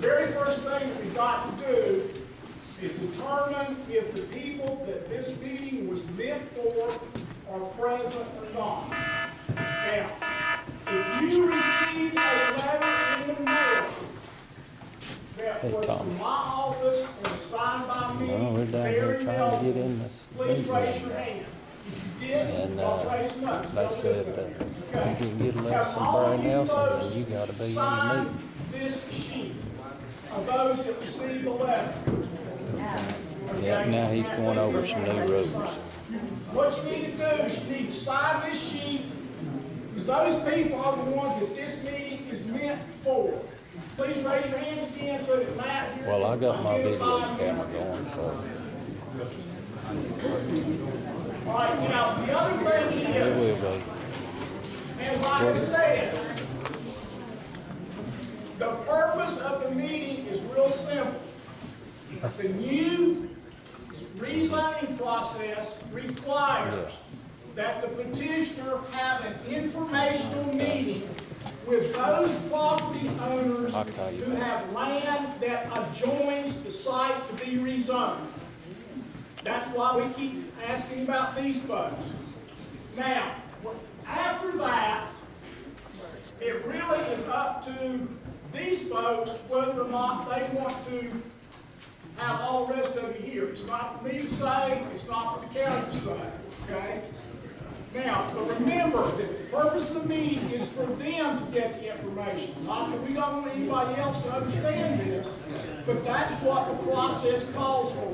very first thing that we've got to do is determine if the people that this meeting was meant for are present or not. Now, if you received a letter in the mail that was from my office and signed by me, we're down here trying to get in this please meeting. raise your hand. If you did, And raise them up. they said that you can get a letter Have from all Brian of you Nelson, folks and you gotta be in the signed meeting. this sheet of those that received the letter. Yeah, now he's going over some new rules. What you need to do is you need to sign this sheet, because those people are the ones that this meeting is meant for. Please raise your hands again so that Matt here. Well, I got my video identify you. camera going, so All right, now, the other thing it is, will be. as I have said, the purpose of the meeting is real simple. The new rezoning process requires that the petitioner have an informational meeting with those property owners who have land that adjoins the site to be rezoned. That's why we keep asking about these folks. Now, after that, it really is up to these folks whether or not they want to have all the rest of you here. It's not for me to say, it's not for the county to say, okay? Now, but remember that the purpose of the meeting is for them to get the information. Not that we don't want anybody else to understand this, but that's what the process calls for.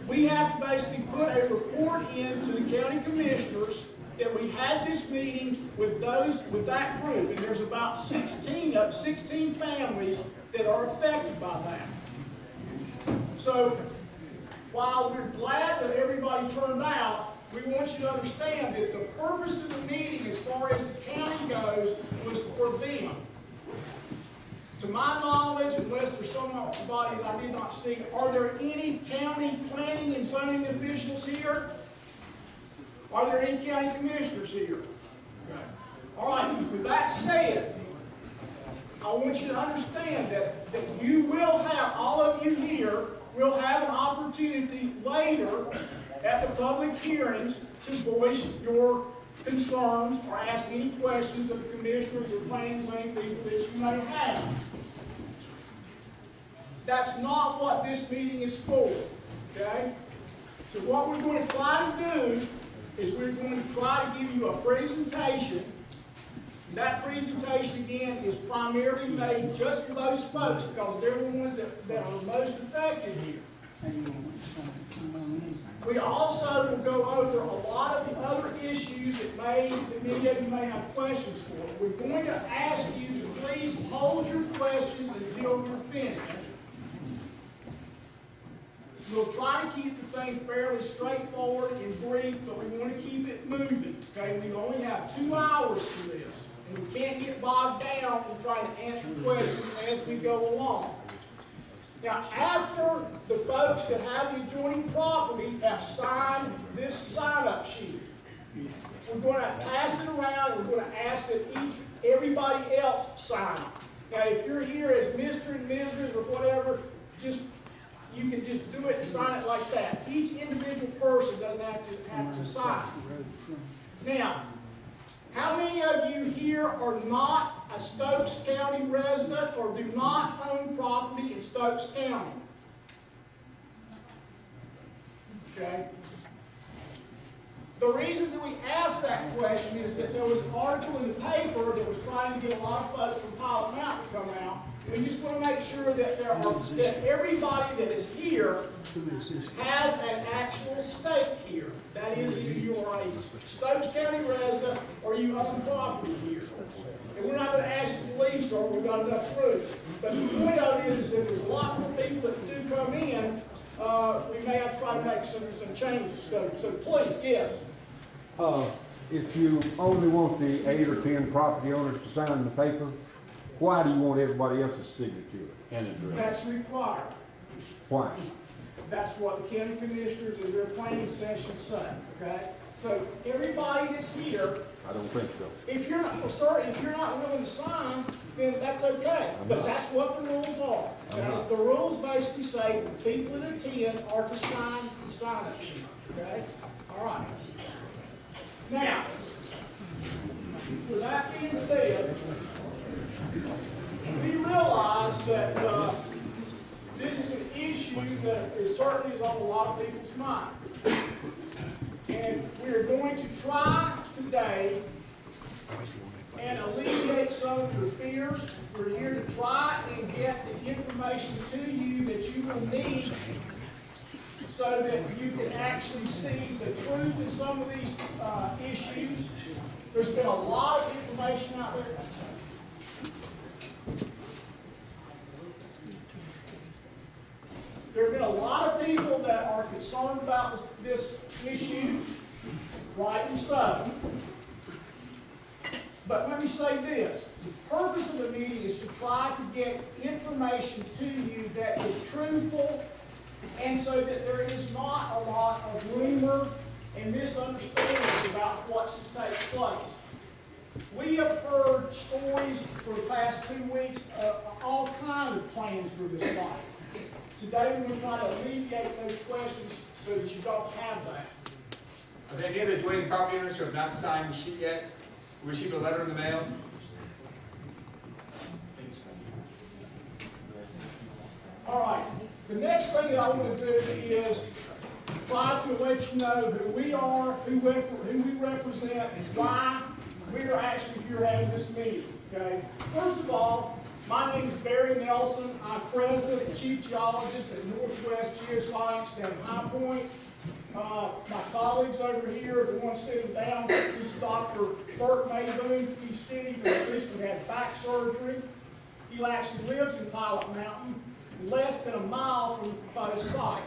We have to basically put a report in to the county commissioners that we had this meeting with that group, and there's about 16 families that are affected by that. So, while we're glad that everybody turned out, we want you to understand that the purpose of the meeting, as far as the county goes, was for them. To my knowledge, unless there's somebody that I did not see, are there any county planning and zoning officials here? Are there any county commissioners here? Okay. All right, with that said, I want you to understand that you will have, all of you here, will have an opportunity later at the public hearings to voice your concerns or ask any questions of the commissioners or planning and zoning people that you may have. That's not what this meeting is for, okay? So what we're going to try to do is we're going to try to give you a presentation. That presentation, again, is primarily made just for those folks because they're the ones that are most affected here. We also will go over a lot of the other issues that many of you may have questions for. We're going to ask you to please hold your questions until we're finished. We'll try to keep the thing fairly straightforward and brief, but we want to keep it moving. Okay, we only have 2 hours for this, and we can't get bogged down in trying to answer questions as we go along. Now, after the folks that have the adjoining property have signed this sign-up sheet, we're going to pass it around and we're going to ask that everybody else sign it. Now, if you're here as Mr. and Mrs. or whatever, you can just do it and sign it like that. Each individual person doesn't have to sign. Now, how many of you here are not a Stokes County resident or do not own property in Stokes County? Okay. The reason that we asked that question is that there was an article in the paper that was trying to get a lot of folks from Pilot Mountain to come out. We just want to make sure that that everybody that is here has an actual stake here. That is, either you are a Stokes County resident or you own property here. And we're not going to ask you to leave, sir. We've got enough proof. But the point of it is that there's a lot more people that do come in. We may have to try to make some changes. So please, yes. If you only want the 8 or 10 property owners to sign the paper, why do you want everybody else's signature and address? That's required. Why? That's what the county commissioners in their planning session say, okay? So everybody that's here, I don't think so. if you're not, well, sir, if you're not willing to sign, then that's okay. But that's what the rules are. Okay? The rules basically say people that attend are to sign the sign-up sheet. Okay? All right. Now, with that being said, we realize that this is an issue that certainly is on a lot of people's mind. And we're going to try today and alleviate some of your fears. We're here to try and get the information to you that you will need so that you can actually see the truth in some of these issues. There's been a lot of information out there. There have been a lot of people that are concerned about this issue, rightly so. But let me say this. The purpose of the meeting is to try to get information to you that is truthful and so that there is not a lot of rumor and misunderstandings about what's to take place. We have heard stories for the past 2 weeks of all kinds of plans for this site. Today we're going to try to alleviate those questions so that you don't have that. Are there any other adjoining property owners who have not signed the sheet yet? Received a letter in the mail? All right. The next thing that I want to do is try to let you know who we are, who we represent, and why we are actually here having this meeting. Okay. First of all, my name is Barry Nelson. I'm president and chief geologist at Northwest Geoscience down in High Point. My colleagues over here, the one sitting down, this is Dr. Burt Mayboon. He's sitting, who recently had back surgery. He actually lives in Pilot Mountain, less than a mile from the proposed site.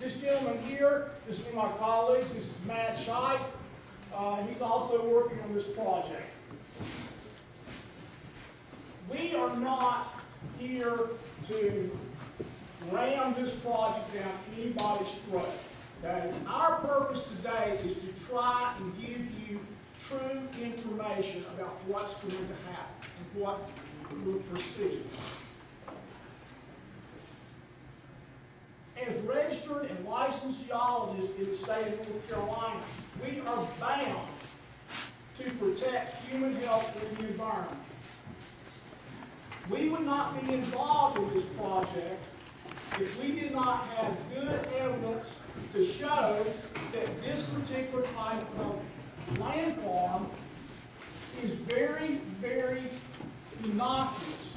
This gentleman here, this is one of my colleagues. This is Matt Scheid. He's also working on this project. We are not here to ram this project down anybody's throat. Okay? Our purpose today is to try and give you true information about what's going to happen and what will proceed. As registered and licensed geologists in the state of North Carolina, we are bound to protect human health and the environment. We would not be involved in this project if we did not have good evidence to show that this particular type of land farm is very, very innocuous.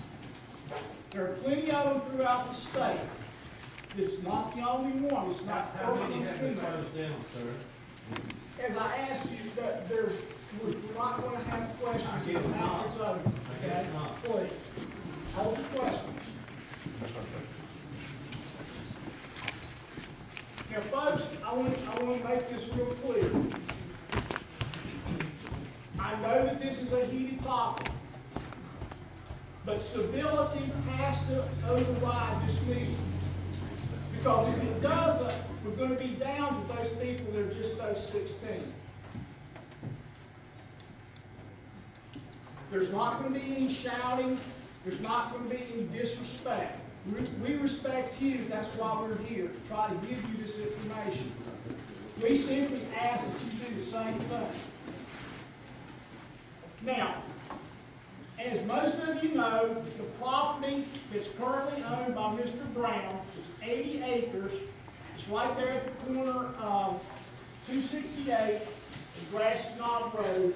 There are plenty of them throughout the state. This is not the only one. It's not the first one that's been there. As I asked you, that we're not going to have questions now it's over. Okay? Please. Hold the questions. Now, folks, I want to make this real clear. I know that this is a heated topic, but civility has to override this meeting. Because if it doesn't, we're going to be down to those people that are just those 16. There's not going to be any shouting. There's not going to be any disrespect. We respect you. That's why we're here, to try to give you this information. We simply ask that you do the same thing. Now, as most of you know, the property that's currently owned by Mr. Brown is 80 acres. It's right there at the corner of 268 and Grassy Knob Road.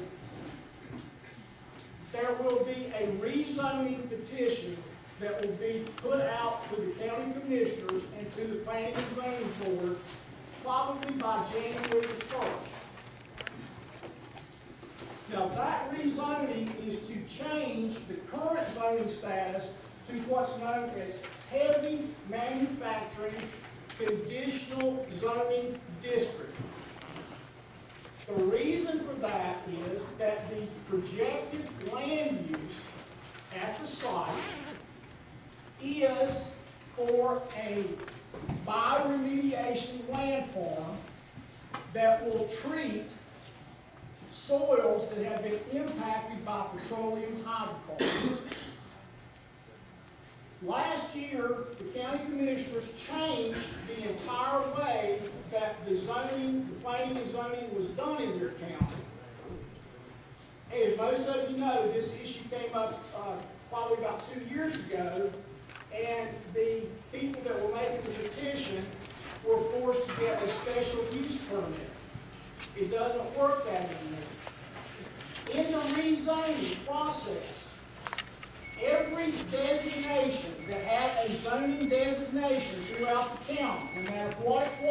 There will be a rezoning petition that will be put out to the county commissioners and to the planning and zoning board probably by January the 1st. Now that rezoning is to change the current zoning status to what's known as heavy manufacturing conditional zoning district. The reason for that is that the projected land use at the site is for a bioremediation land farm that will treat soils that have been impacted by petroleum hydrocarbons. commissioners changed the entire way that the planning and zoning was done in their county. And most of you know, this issue came up probably about 2 years ago, and the people that were making the petition were forced to get a special use permit. It doesn't work that anymore. In the rezoning process, every designation that had a zoning designation throughout the county, no matter what it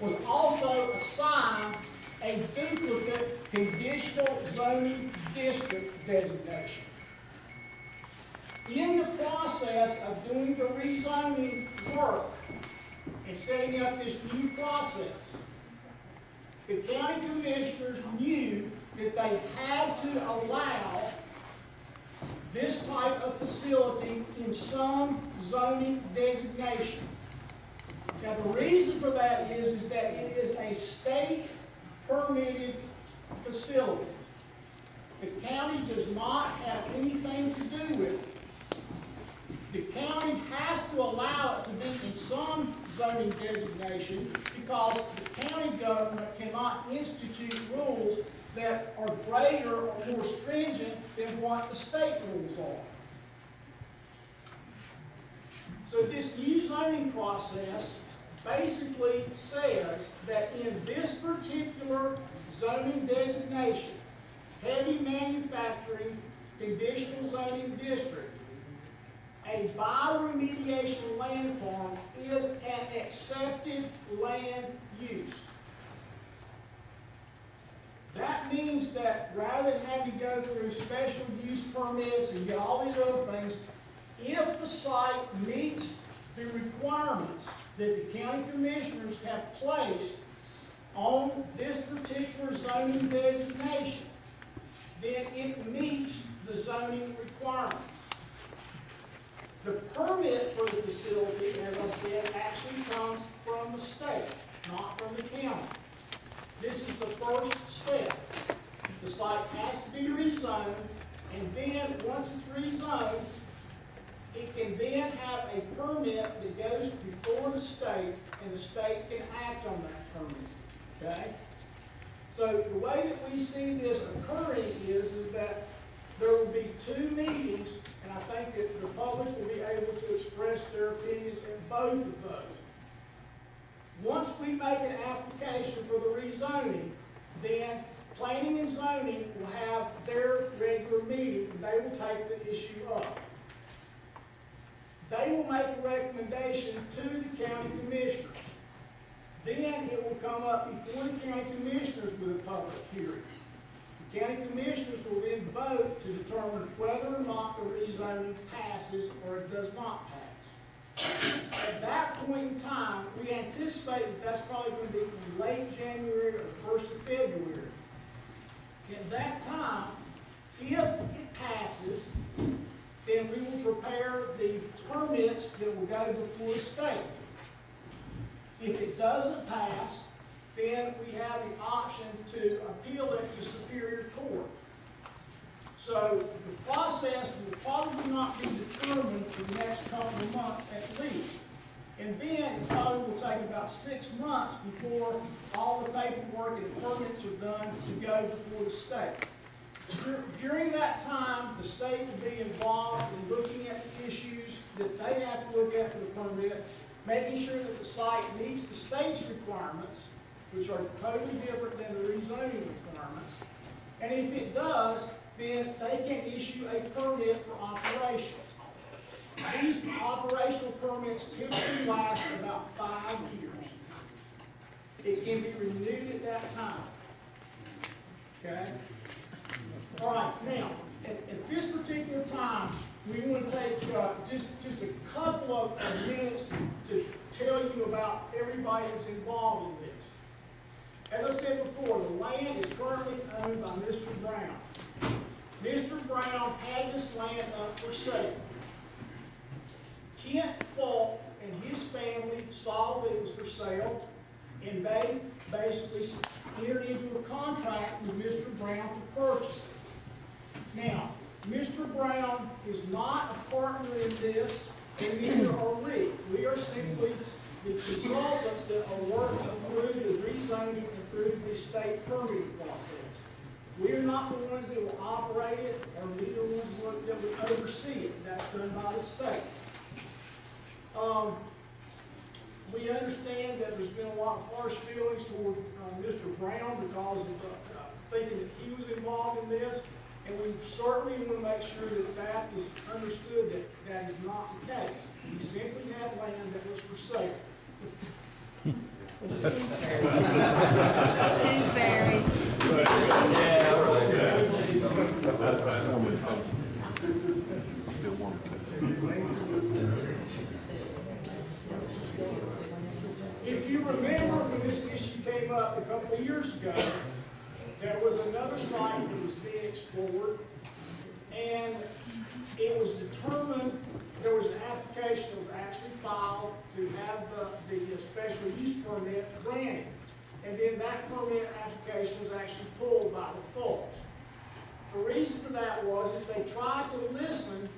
was also assigned a duplicate conditional zoning district designation. In the process of doing the rezoning work and setting up this new process, the county commissioners knew that they had to allow this type of facility in some zoning designation. Now, the reason for that is that it is a state permitted facility. The county does not have anything to do with it. The county has to allow it to be in some zoning designation because the county government cannot institute rules that are greater or more stringent than what the state rules are. So this new zoning process basically says that in this particular zoning designation, heavy manufacturing conditional zoning district, a bioremediation land farm is an accepted land use. That means that rather than having to go through special use permits and get all these other things, if the site meets the requirements that the county commissioners have placed on this particular zoning designation, then it meets the zoning requirements. The permit for the facility, as I said, actually comes from the state, not from the county. This is the first step. The site has to be rezoned, and then once it's rezoned, it can then have a permit that goes before the state, and the state can act on that permit. Okay? So the way that we see this occurring is that there will be 2 meetings, and I think that the public will be able to express their opinions in both of those. Once we make an application for the rezoning, then planning and zoning will have their regular meeting, and they will take the issue up. They will make a recommendation to the county commissioners. Then it will come up before the county commissioners with a public hearing. The county commissioners will then vote to determine whether or not the rezoning passes or it does not pass. At that point in time, we anticipate that that's probably going to be in late January or the 1st of February. At that time, if it passes, then we will prepare the permits that will go before the state. If it doesn't pass, then we have the option to appeal it to Superior Court. So the process will probably not be determined for the next couple of months at least. And then it probably will take about 6 months before all the paperwork and the permits are done to go before the state. During that time, the state will be involved in looking at the issues that they have to look at for the permit, making sure that the site meets the state's requirements, which are totally different than the rezoning requirements. And if it does, then they can issue a permit for operation. These operational permits typically last about 5 years. It can be renewed at that time. Okay? All right, now, at this particular time, we want to take just a couple of minutes to tell you about everybody that's involved in this. As I said before, the land is currently owned by Mr. Brown. Mr. Brown had this land up for sale. Kent Falk and his family saw that it was for sale, and they basically entered into a contract with Mr. Brown to purchase it. Now, Mr. Brown is not a partner in this. and neither are we. We are simply the consultants that are working through the rezoning and through the state permitting process. We are not the ones that will operate it, or neither ones that will oversee it. That's done by the state. We understand that there's been a lot of harsh feelings towards Mr. Brown because of thinking that he was involved in this, and we certainly want to make sure that that is understood that that is not the case. He simply had land that was for sale. Toothberries. If you remember when this issue came up a couple of years ago, there was another site that was being explored, and it was determined, there was an application that was actually filed to have the special use permit granted. And then that permit application was actually pulled by the Fulls. The reason for that was that they tried to listen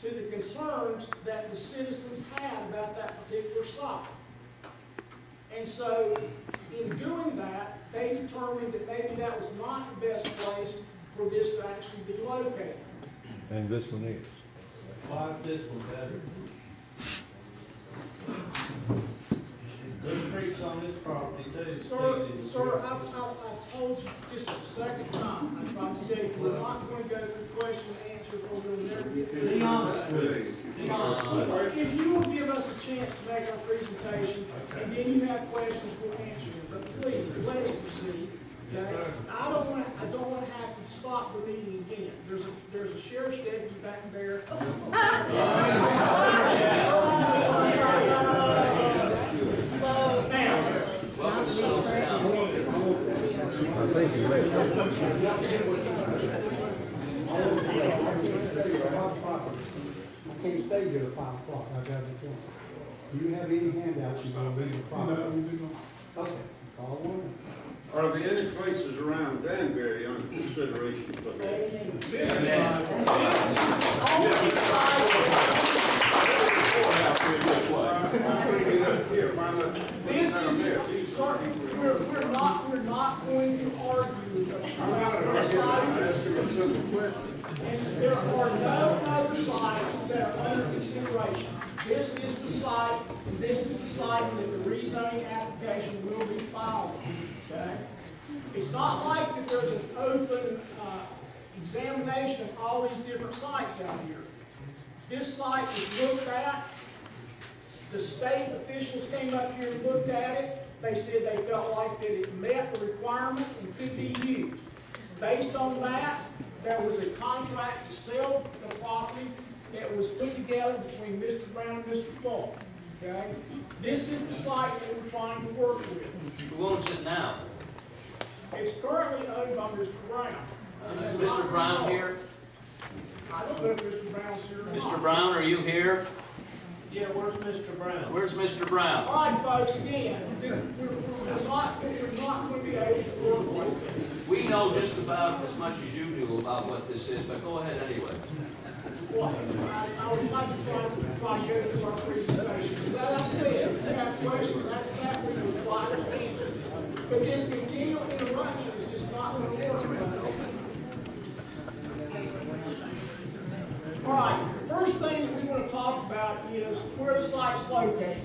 to the concerns that the citizens had about that particular site. And so, in doing that, they determined that maybe that was not the best place for this to actually be located. And this one is. Why is this one better? There's creeks on this property too. Sir, I've told you this is the second time. I'm trying to tell you, we're not going to go through question and answer, or we'll never get through. Be honest with me. Be honest with me. If you will give us a chance to make our presentation, and then you have questions, we'll answer them. But please, let us proceed. Okay? I don't want to have to stop the meeting again. There's a sheriff's deputy back there. I think you may. I can't stay here at 5 o'clock, I got it before. Do you have any handouts you want to leave the property? No, we do not. Okay, that's all I wanted. Are there any places around Danbury under consideration for that? We're not going to argue about the sites. And there are no other sites that are under consideration. This is the site, and this is the site that the rezoning application will be filed. Okay? It's not like that there's an open examination of all these different sites out here. This site was looked at. The state officials came up here and looked at it. They said they felt like that it met the requirements and could be used. Based on that, there was a contract to sell the property that was put together between Mr. Brown and Mr. Fulton. Okay? This is the site that we're trying to work with. Who owns it now? It's currently owned by Mr. Brown. Is Mr. Brown here? I don't know if Mr. Brown's here or not. Mr. Brown, are you here? Yeah, where's Mr. Brown? Where's Mr. Brown? All right, folks, again, we're not going to be able to work with this. We know just about as much as you do about what this is, but go ahead anyway. Well, I would like to try to go through our presentation. As I said, if you have questions, that's that we will try to answer. But this continual interruption is just not going to work. All right, the first thing that we want to talk about is where the site's located.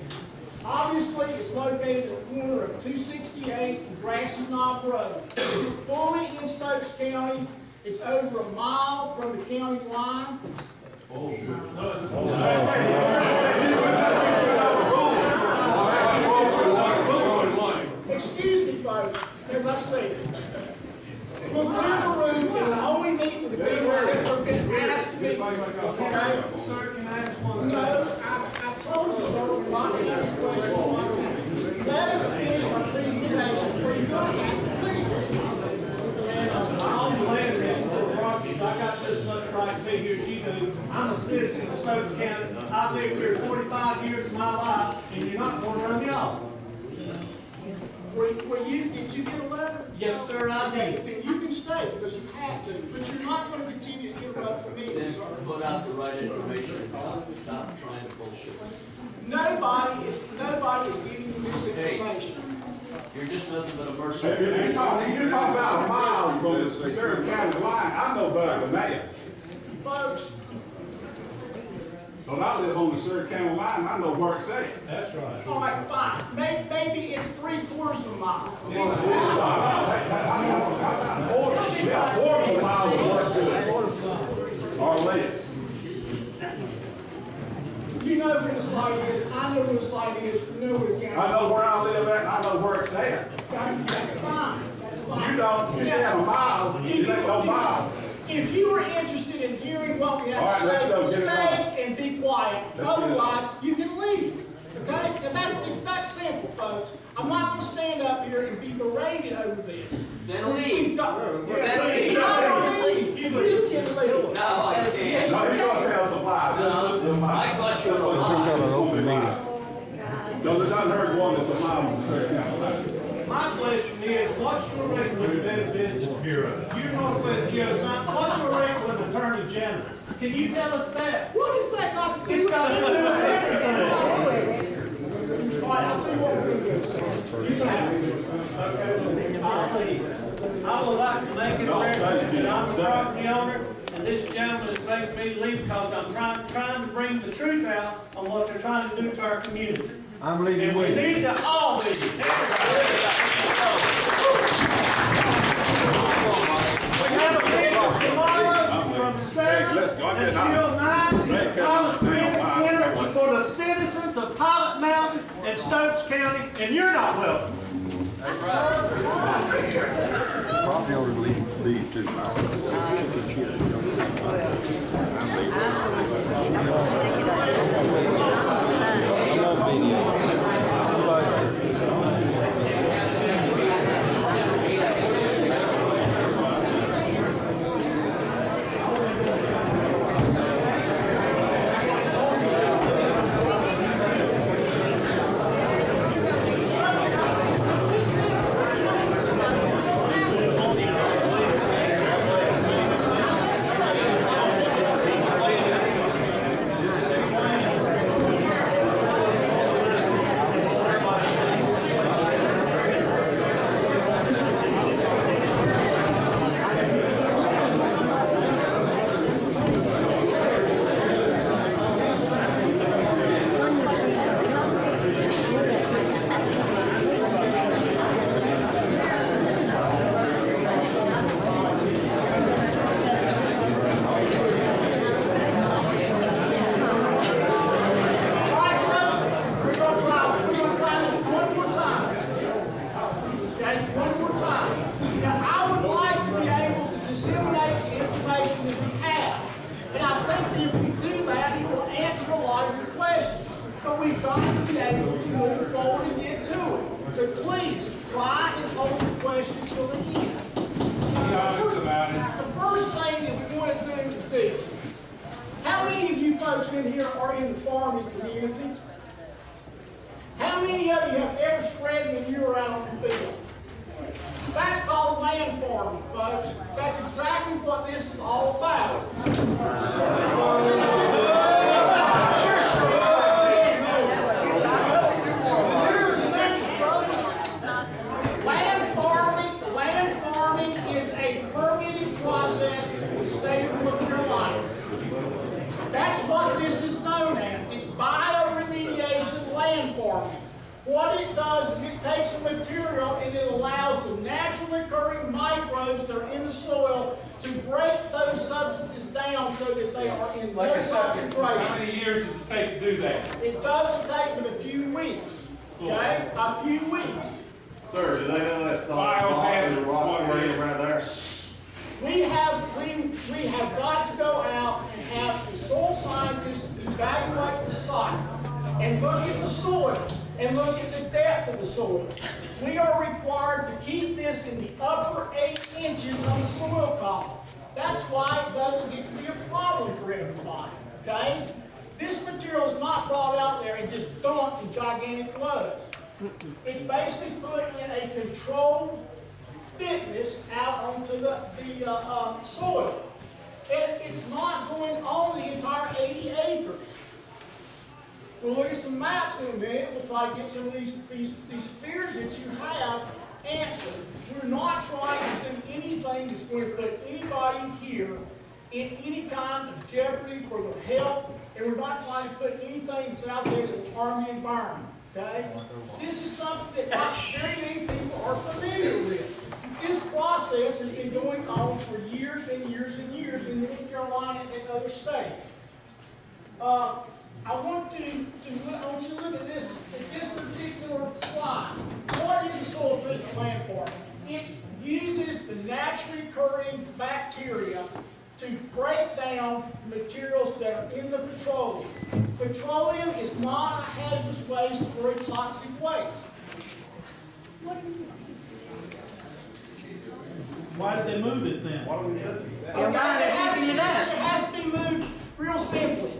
Obviously, it's located at the corner of 268 and Grassy Knob Road. It's fully in Stokes County. It's over a mile from the county line. Excuse me, folks, as I said. We'll clear the room and only meet with the people that have been asked to meet. Okay? Sir, can I ask one? No, I told you, sir, we're not going to ask questions like that. Let us finish our presentation, or you're going to have to leave. I'm the land for the properties. I got this much right to be here as you do. I'm a citizen of Stokes County. I've lived here 45 years of my life, and you're not going to run me off. Did you get a letter? Yes, sir, I did. Then you can stay, because you have to, but you're not gonna continue to interrupt the meeting, Then sir. put out the right information and stop trying to bullshit. Nobody is giving you this information. You're just nothing but a You mercenary. talk about a mile from the Surrey County line, I know better than that. Folks, When I live on the Surrey County line, I know where it's at. That's right. all right, fine, maybe it's 3/4 of a mile. It's Yeah, quarter of a mile to work to it, or less. You know where the site is, I know where the site is, you know where the county. I know where I live at, and I know where it's at. That's fine, that's fine. You don't, you say a mile, it ain't no mile. If you are interested in hearing what we All have right, to let's say, go, get it stay and be quiet. Let's get it. Otherwise, you can leave. Okay? It's that simple, folks. I'm not gonna stand up here and be berated over this. Then leave. Then leave. You can leave. No, I can't. Yes, No, you you don't can. tell us a lie. No, I thought you were This is not an open meeting. No, there's not heard one that's a mile from the Surrey County line. My question is, what's your rate with the Better Business Bureau? You know the question, you know, what's your rate with the Attorney General? Can you tell us that? What is that got to do It's with got to do with everything? All right, I'll tell you what we're gonna do, sir. You can have it. I'll leave. I would like to make it clear that I'm the property owner, and this gentleman is making me leave because I'm trying to bring the truth out on what they're trying to do to our community. I'm leaving And we with you. need to all leave. We have a meeting tomorrow from 7 let's go. until 9 Hey, at the College come on. Community Center for the citizens of Pilot Mountain and Stokes County, and you're not welcome. Property owner leave too. I'm on video. we've got to be able to move forward and get to it. So please, try and hold the questions till the end. The first thing that we want to do is this. How many of you folks in here are in the farming community? How many of you have ever spread manure out on the field? That's called land farming, folks. That's exactly what this is all about. Land farming is a permitted process in the state of North Carolina. That's what this is known as. It's bioremediation land farming. What it does is it takes a material and it allows the naturally occurring microbes that are in the soil to break those substances down so that they are in Like no a second, how concentration. many years does it take to do that? It doesn't take but a few weeks. Okay? A few weeks. Sir, do they know that's the Biohazard, rock what it is. right there? We have got to go out and have the soil scientists evaluate the site and look at the soil and look at the depth of the soil. We are required to keep this in the upper 8 inches on the soil column. That's why it doesn't get to be a problem for everybody, okay? This material is not brought out there and just dumped in gigantic loads. It's basically putting in a controlled thickness out onto the soil. And it's not going on the entire 80 acres. We'll look at some maps in a minute. We'll try to get some of these fears that you have answered. We're not trying to do anything that's going to put anybody here in any kind of jeopardy for their health, and we're not trying to put anything that's out there that will harm the environment. Okay? This is something that not very many people are familiar with. This process has been going on for years and years and years in North Carolina and other states. I want you to look at this particular slide. What is the soil treatment landform? It uses the naturally occurring bacteria to break down materials that are in the petroleum. Petroleum is not a hazardous waste or a toxic waste. Why did they move it then? It has to be moved real simply.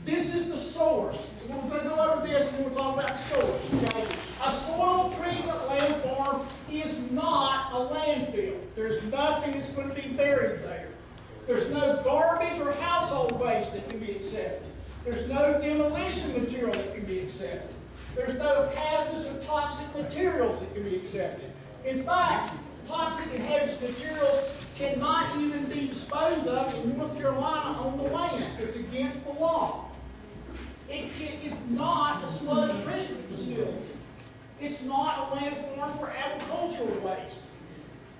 This is the source. We're going to go over this and we'll talk about the source. Okay? A soil treatment landform is not a landfill. There's nothing that's going to be buried there. There's no garbage or household waste that can be accepted. There's no demolition material that can be accepted. There's no hazardous or toxic materials that can be accepted. In fact, toxic and hazardous materials cannot even be disposed of in North Carolina on the land. It's against the law. It's not a sludge treatment facility. It's not a landform for agricultural waste.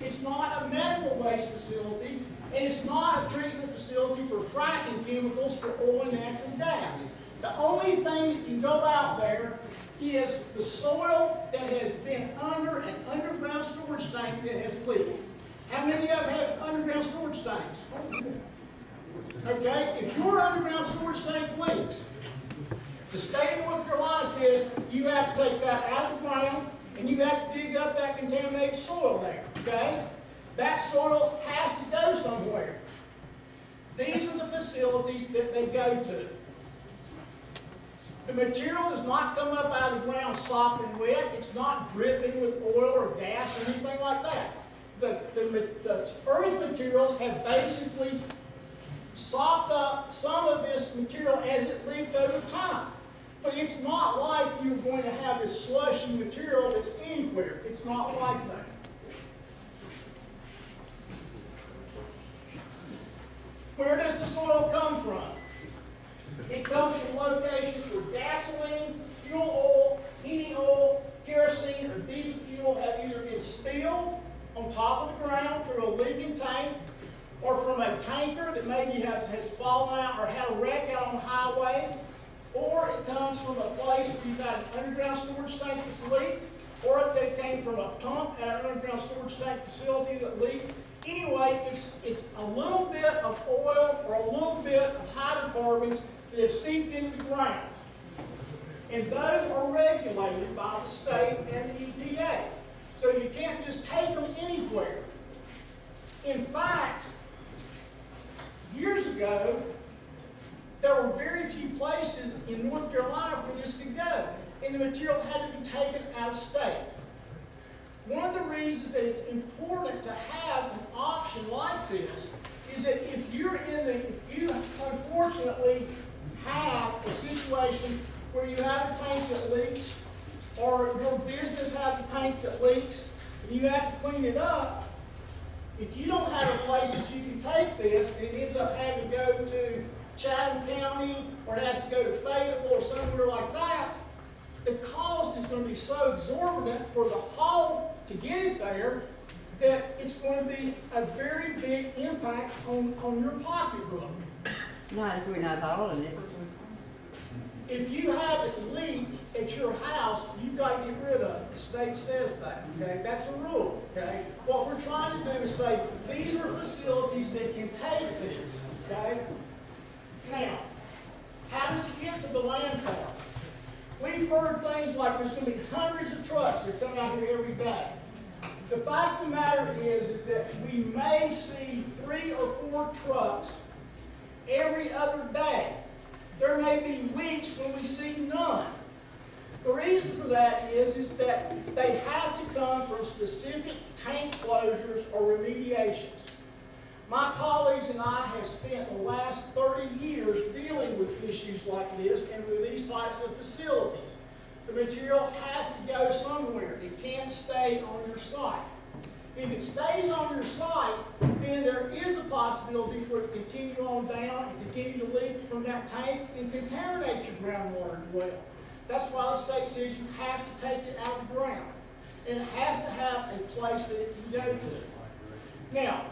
It's not a medical waste facility, and it's not a treatment facility for fracking chemicals for oil and natural gas. The only thing that can go out there is the soil that has been under an underground storage tank that has leaked. How many of you have underground storage tanks? Okay, if your underground storage tank leaks, the state of North Carolina says you have to take that out of the ground and you have to dig up that contaminated soil there, okay? That soil has to go somewhere. These are the facilities that they go to. The material does not come up out of the ground sopping wet. It's not dripping with oil or gas or anything like that. The earth materials have basically sopped up some of this material as it leaked over time. But it's not like you're going to have this slushy material that's anywhere. It's not like that. Where does the soil come from? It comes from locations where gasoline, fuel oil, heating oil, kerosene, or diesel fuel have either been spilled on top of the ground through a leaking tank, or from a tanker that maybe has fallen out or had a wreck out on the highway, or it comes from a place where you've got an underground storage tank that's leaked, or it came from a pump at an underground storage tank facility that leaked. Anyway, it's a little bit of oil or a little bit of hydrocarbons that have seeped into the ground. And those are regulated by the state and the EPA. So you can't just take them anywhere. In fact, years ago, there were very few places in North Carolina where this could go, and the material had to be taken out of state. One of the reasons that it's important to have an option like this is that if you unfortunately have a situation where you have a tank that leaks, or your business has a tank that leaks, and you have to clean it up, if you don't have a place that you can take this, and it ends up having to go to Chatham County, or it has to go to Fayetteville or somewhere like that, the cost is going to be so exorbitant for the haul to get it there that it's going to be a very big impact on your pocketbook. Not if we're not hauling it. If you have it leak at your house, you've got to get rid of it. The state says that, okay? That's a rule, okay? What we're trying to do is say, these are facilities that can take this, okay? Now, how does it get to the landfarm? We've heard things like there's going to be hundreds of trucks that come out here every day. The fact of the matter is that we may see 3 or 4 trucks every other day. There may be weeks when we see none. The reason for that is that they have to come from specific tank closures or remediations. My colleagues and I have spent the last 30 years dealing with issues like this and with these types of facilities. The material has to go somewhere. It can't stay on your site. If it stays on your site, then there is a possibility for it to continue on down and continue to leak from that tank and contaminate your groundwater well. That's why the state says you have to take it out of the ground. And it has to have a place that it can go to. Now,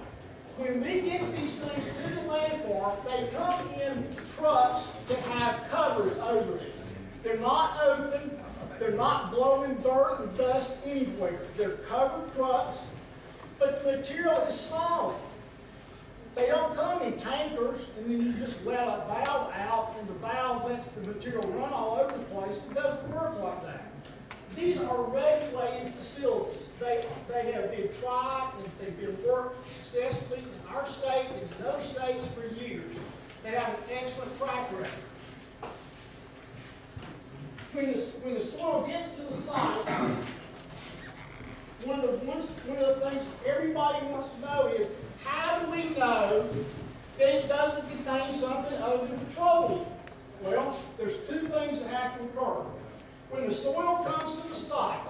when we get these things to the land farm, they come in trucks that have covers over it. They're not open. They're not blowing dirt and dust anywhere. They're covered trucks, but the material is solid. They don't come in tankers and then you just let a valve out and the valve lets the material run all over the place. It doesn't work like that. These are regulated facilities. They have been tried and they've been worked successfully in our state and in other states for years. They have an excellent track record. When the soil gets to the site, one of the things everybody wants to know is, how do we know that it doesn't contain something other than petroleum? Well, there's two things that have to occur. When the soil comes to the site,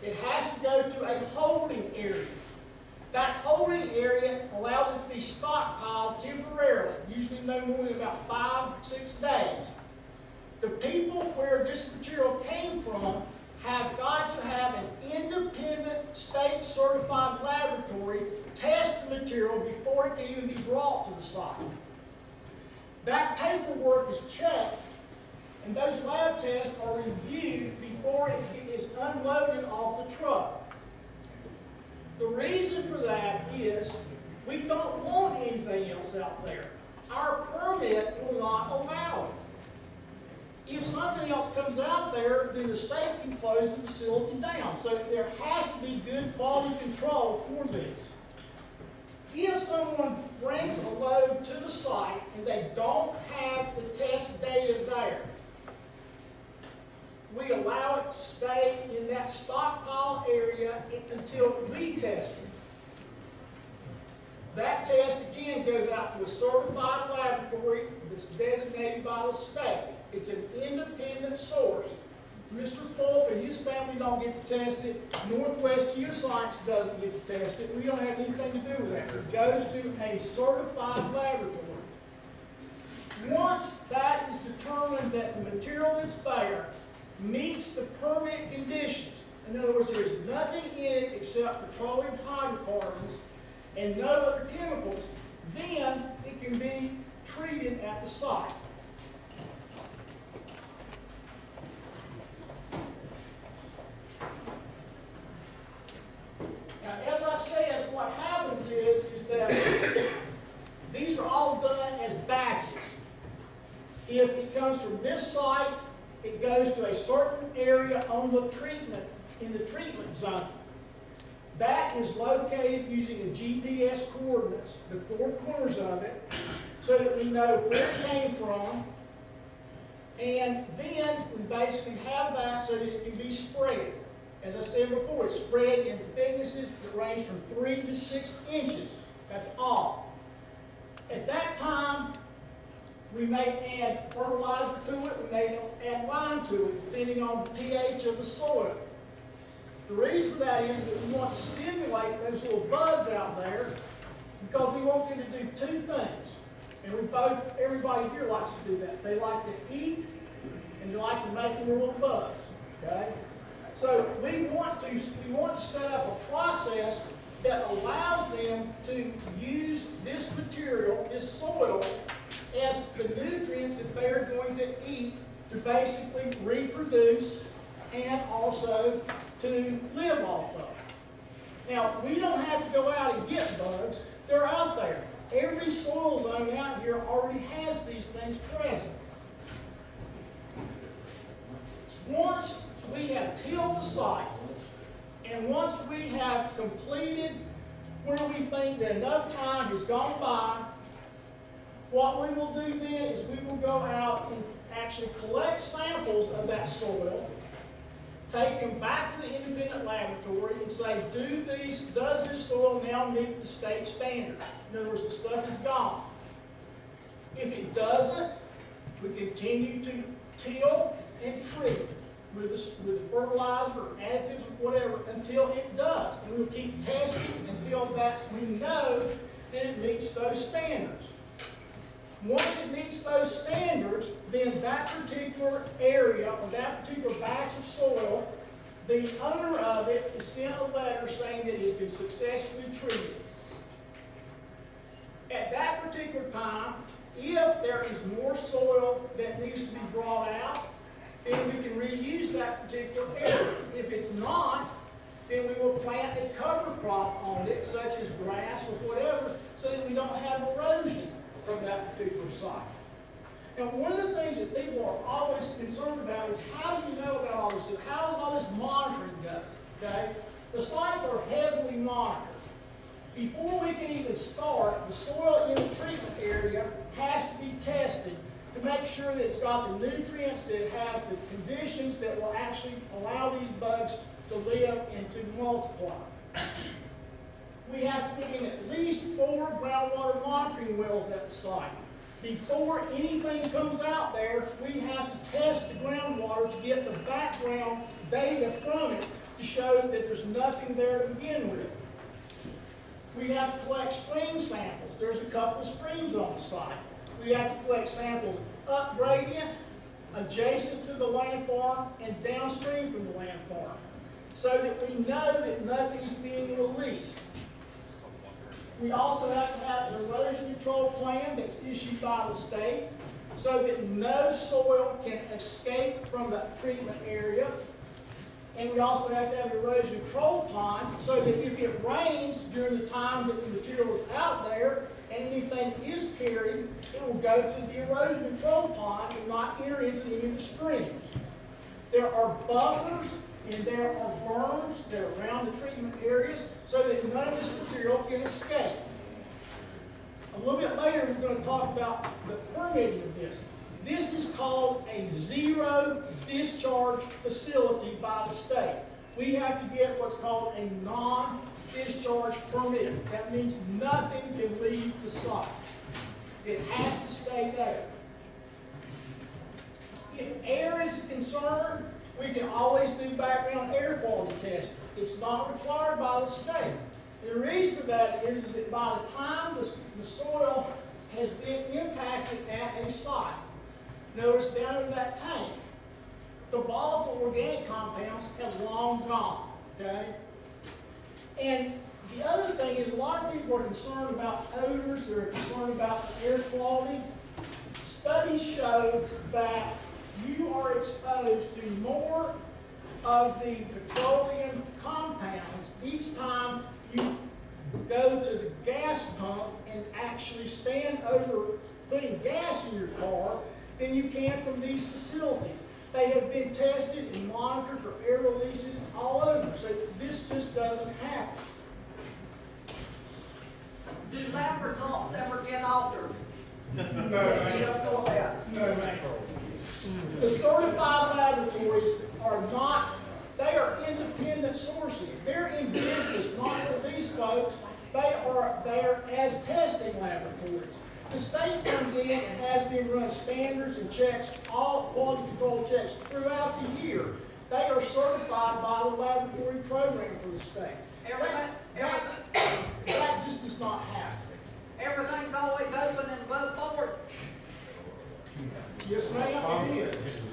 it has to go to a holding area. That holding area allows it to be stockpiled temporarily, usually no more than about 5-6 days. The people where this material came from have got to have an independent state-certified laboratory test the material before it can even be brought to the site. That paperwork is checked, and those lab tests are reviewed before it is unloaded off the truck. The reason for that is we don't want anything else out there. Our permit will not allow it. If something else comes out there, then the state can close the facility down. So there has to be good quality control for these. If someone brings a load to the site and they don't have the test data there, we allow it to stay in that stockpile area until retested. That test again goes out to a certified laboratory that's designated by the state. It's an independent source. Mr. Fulp and his family don't get to test it. Northwest Geoscience doesn't get to test it. We don't have anything to do with that. It goes to a certified laboratory. Once that is determined that the material that's there meets the permit conditions, in other words, there's nothing in it except petroleum hydrocarbons and no other chemicals, then it can be treated at the site. Now, as I said, what happens is that these are all done as batches. If it comes from this site, it goes to a certain area on the treatment, in the treatment zone. That is located using the GPS coordinates, the four corners of it, so that we know where it came from. And then we basically have that so that it can be spread. As I said before, it's spread in thicknesses that range from 3 to 6 inches. That's all. At that time, we may add fertilizer to it, we may add lime to it, depending on the pH of the soil. The reason for that is that we want to stimulate those little bugs out there because we want them to do two things. And everybody here likes to do that. They like to eat and they like to make more little bugs. Okay? So we want to set up a process that allows them to use this material, this soil, as the nutrients that they're going to eat to basically reproduce and also to live off of. Now, we don't have to go out and get bugs. They're out there. Every soil zone out here already has these things present. Once we have tilled the site, and once we have completed where we think that enough time has gone by, what we will do then is we will go out and actually collect samples of that soil take them back to the independent laboratory and say, does this soil now meet the state standard? In other words, the stuff is gone. If it doesn't, we continue to till and treat with the fertilizer or additives or whatever until it does. And we'll keep testing until we know that it meets those standards. Once it meets those standards, then that particular area or that particular batch of soil, the owner of it is sent a letter saying that it has been successfully treated. At that particular time, if there is more soil that needs to be brought out, then we can reuse that particular area. If it's not, then we will plant a cover crop on it, such as grass or whatever, so that we don't have erosion from that particular site. Now, one of the things that people are always concerned about is how do you know about all this stuff? How does all this monitoring go? Okay? The sites are heavily monitored. Before we can even start, the soil in the treatment area has to be tested to make sure that it's got the nutrients, that it has the conditions that will actually allow these bugs to live and to multiply. We have to put in at least 4 groundwater monitoring wells at the site. Before anything comes out there, we have to test the groundwater to get the background data from it to show that there's nothing there to begin with. We have to collect stream samples. There's a couple of streams on the site. We have to collect samples up gradient, adjacent to the land farm, and downstream from the land farm, so that we know that nothing is being released. We also have to have an erosion control plan that's issued by the state, so that no soil can escape from the treatment area. And we also have to have an erosion control plan, so that if it rains during the time that the material is out there, and anything is carried, it will go to the erosion control pond and not enter into any of the streams. There are buffers and there are berms that are around the treatment areas so that none of this material can escape. A little bit later, we're going to talk about the permitting of this. This is called a zero discharge facility by the state. We have to get what's called a non-discharge permit. That means nothing can leave the site. It has to stay there. If air is a concern, we can always do background air quality testing. It's not required by the state. The reason for that is that by the time the soil has been impacted at a site, notice down in that tank, the volatile organic compounds have long gone, okay? And the other thing is a lot of people are concerned about odors, they're concerned about the air quality. Studies show that you are exposed to more of the petroleum compounds each time you go to the gas pump and actually stand over putting gas in your car than you can from these facilities. They have been tested and monitored for air releases all over, so this just doesn't happen. Do lab results ever get altered? No, You ma'am. don't know that. No, ma'am. The certified laboratories are not, they are independent sources. They're in business not for these folks. They are there as testing laboratories. The state comes in and has them run standards and checks, all quality control checks throughout the year. They are certified by the laboratory program for the state. That just does not happen. Everything's always open and above board. Yes, ma'am, it is.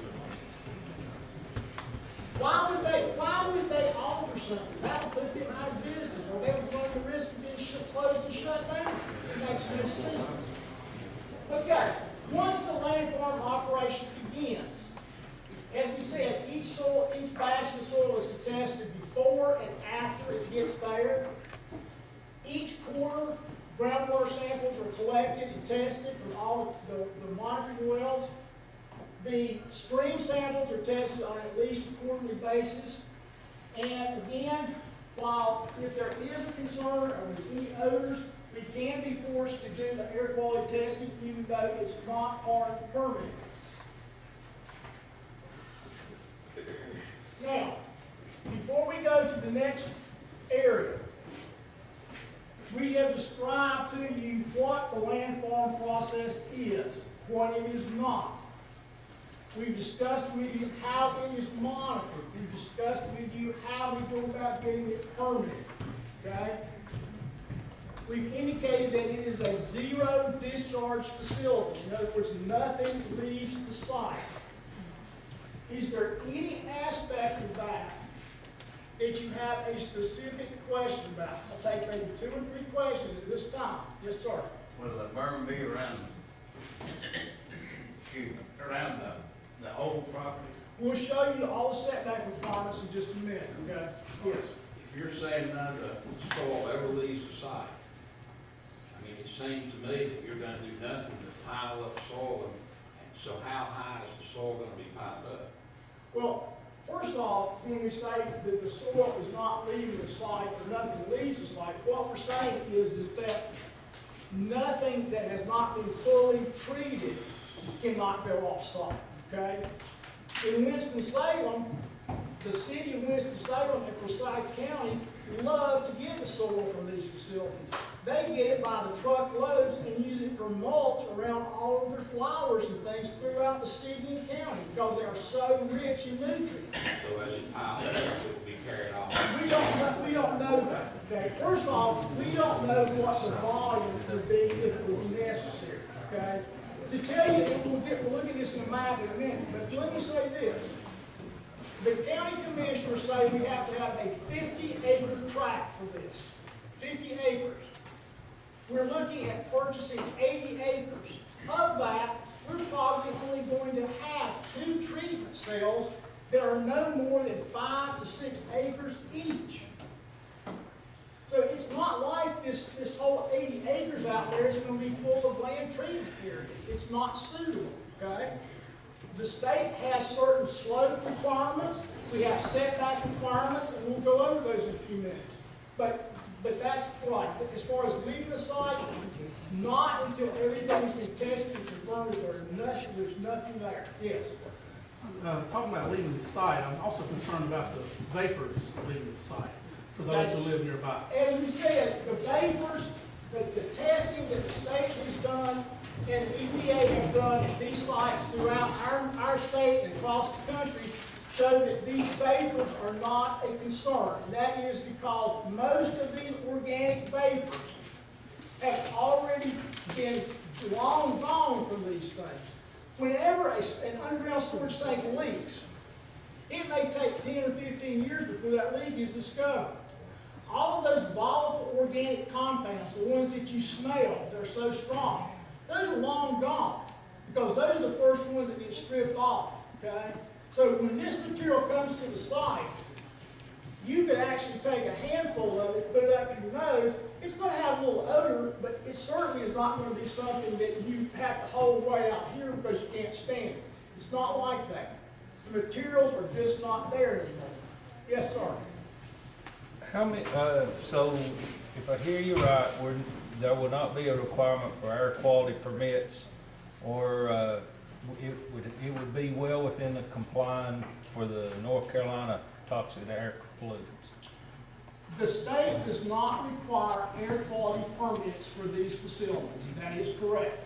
Why would they offer something? That would put them out of business, or they would run the risk of being closed and shut down. It makes no sense. Okay, once the land farm operation begins, as we said, each batch of soil is tested before and after it gets there. Each quarter, groundwater samples are collected and tested from all of the monitoring wells. The stream samples are tested on at least a quarterly basis. And again, while if there is a concern or there's any odors, we can be forced to do the air quality testing even though it's not part of the permit. Now, next area. We have described to you what the land farm process is, what it is not. We've discussed with you how it is monitored. We've discussed with you how we go about getting it permitted, okay? We've indicated that it is a zero discharge facility. In other words, nothing leaves the site. Is there any aspect of that that you have a specific question about? I'll take maybe 2 or 3 questions at this time. Yes, sir. Will the berm be around, around the whole property? We'll show you all the setback requirements in just a minute, okay? Yes. If you're saying none of the soil ever leaves the site, I mean, it seems to me that you're gonna do nothing to pile up soil, and so how high is the soil gonna be piled up? Well, first off, when we say that the soil is not leaving the site or nothing leaves the site, what we're saying is that nothing that has not been fully treated cannot go off-site, okay? In Winston-Salem, the city of Winston-Salem and Forsyth County love to get the soil from these facilities. They get it by the truckloads and use it for mulch around all of their flowers and things throughout the city and county because they are so rich in nutrients. So as it piles up, it will be carried off? We don't know that, okay? First off, we don't know what the volume would be if it would be necessary, okay? To tell you, we'll look at this in a map in a minute, but let me say this. The county commissioners say we have to have a 50-acre tract for this. 50 acres. We're looking at purchasing 80 acres. Of that, we're probably only going to have 2 treatment cells that are no more than 5 to 6 acres each. So it's not like this whole 80 acres out there is going to be full of land treatment area. It's not suitable, okay? The state has certain slope requirements. We have setback requirements, and we'll go over those in a few minutes. But that's right. As far as leaving the site, not until everything has been tested and confirmed that there's nothing there. Yes. Talking about leaving the site, I'm also concerned about the vapors leaving the site for those who live nearby. As we said, the vapors, the testing that the state has done and the EPA have done at these sites throughout our state and across the country show that these vapors are not a concern. And that is because most of these organic vapors have already been long gone from these things. Whenever an underground storage tank leaks, it may take 10 or 15 years before that leak is discovered. All of those volatile organic compounds, the ones that you smell, they're so strong, those are long gone because those are the first ones that get stripped off, okay? So when this material comes to the site, you could actually take a handful of it, put it up your nose. It's going to have a little odor, but it certainly is not going to be something that you have to hold way out here because you can't stand it. It's not like that. The materials are just not there anymore. Yes, sir. How many, so if I hear you right, there will not be a requirement for air quality permits, or it would be well within the complying for the North Carolina toxic air pollutants. The state does not require air quality permits for these facilities. That is correct.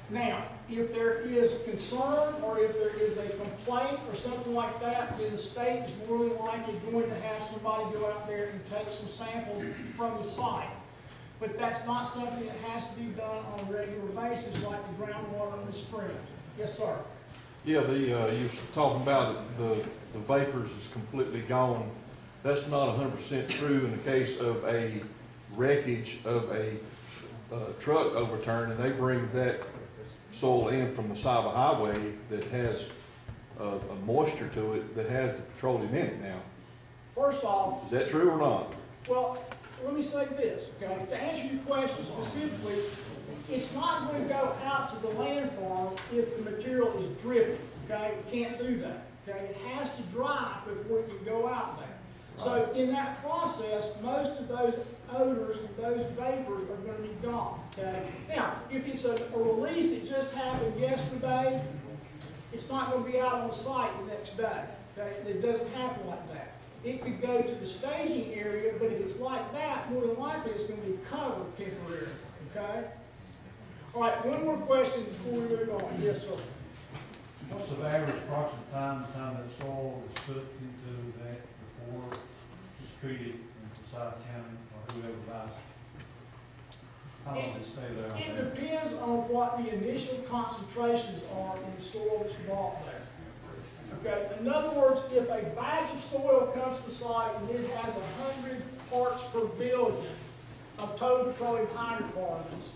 Now, if there is concern or if there is a complaint or something like that, then the state is more than likely going to have somebody go out there and take some samples from the site. But that's not something that has to be done on a regular basis like the groundwater in the springs. Yes, sir. Yeah, you're talking about the vapors is completely gone. That's not 100% true in the case of a wreckage of a truck overturned, and they bring that soil in from the side of a highway that has a moisture to it that has the petroleum in it now. First off, is that true or not? Well, let me say this, okay? To answer your question specifically, it's not going to go out to the land farm if the material is dripping, okay? We can't do that, okay? It has to dry before it can go out there. So in that process, most of those odors and those vapors are going to be gone, okay? Now, if it's a release that just happened yesterday, it's not going to be out on the site the next day, okay? It doesn't happen like that. it could go to the staging area, but if it's like that, more than likely it's going to be covered temporarily, okay? All right, one more question before we move on. Yes, sir. What's the average approximate time that soil is put into that before it's treated in Forsyth County or whoever buys it? How long does it stay there? It depends on what the initial concentrations are in the soil that's brought there. Okay, in other words, if a batch of soil comes to the site and it has 100 parts per billion of total petroleum hydrocarbons,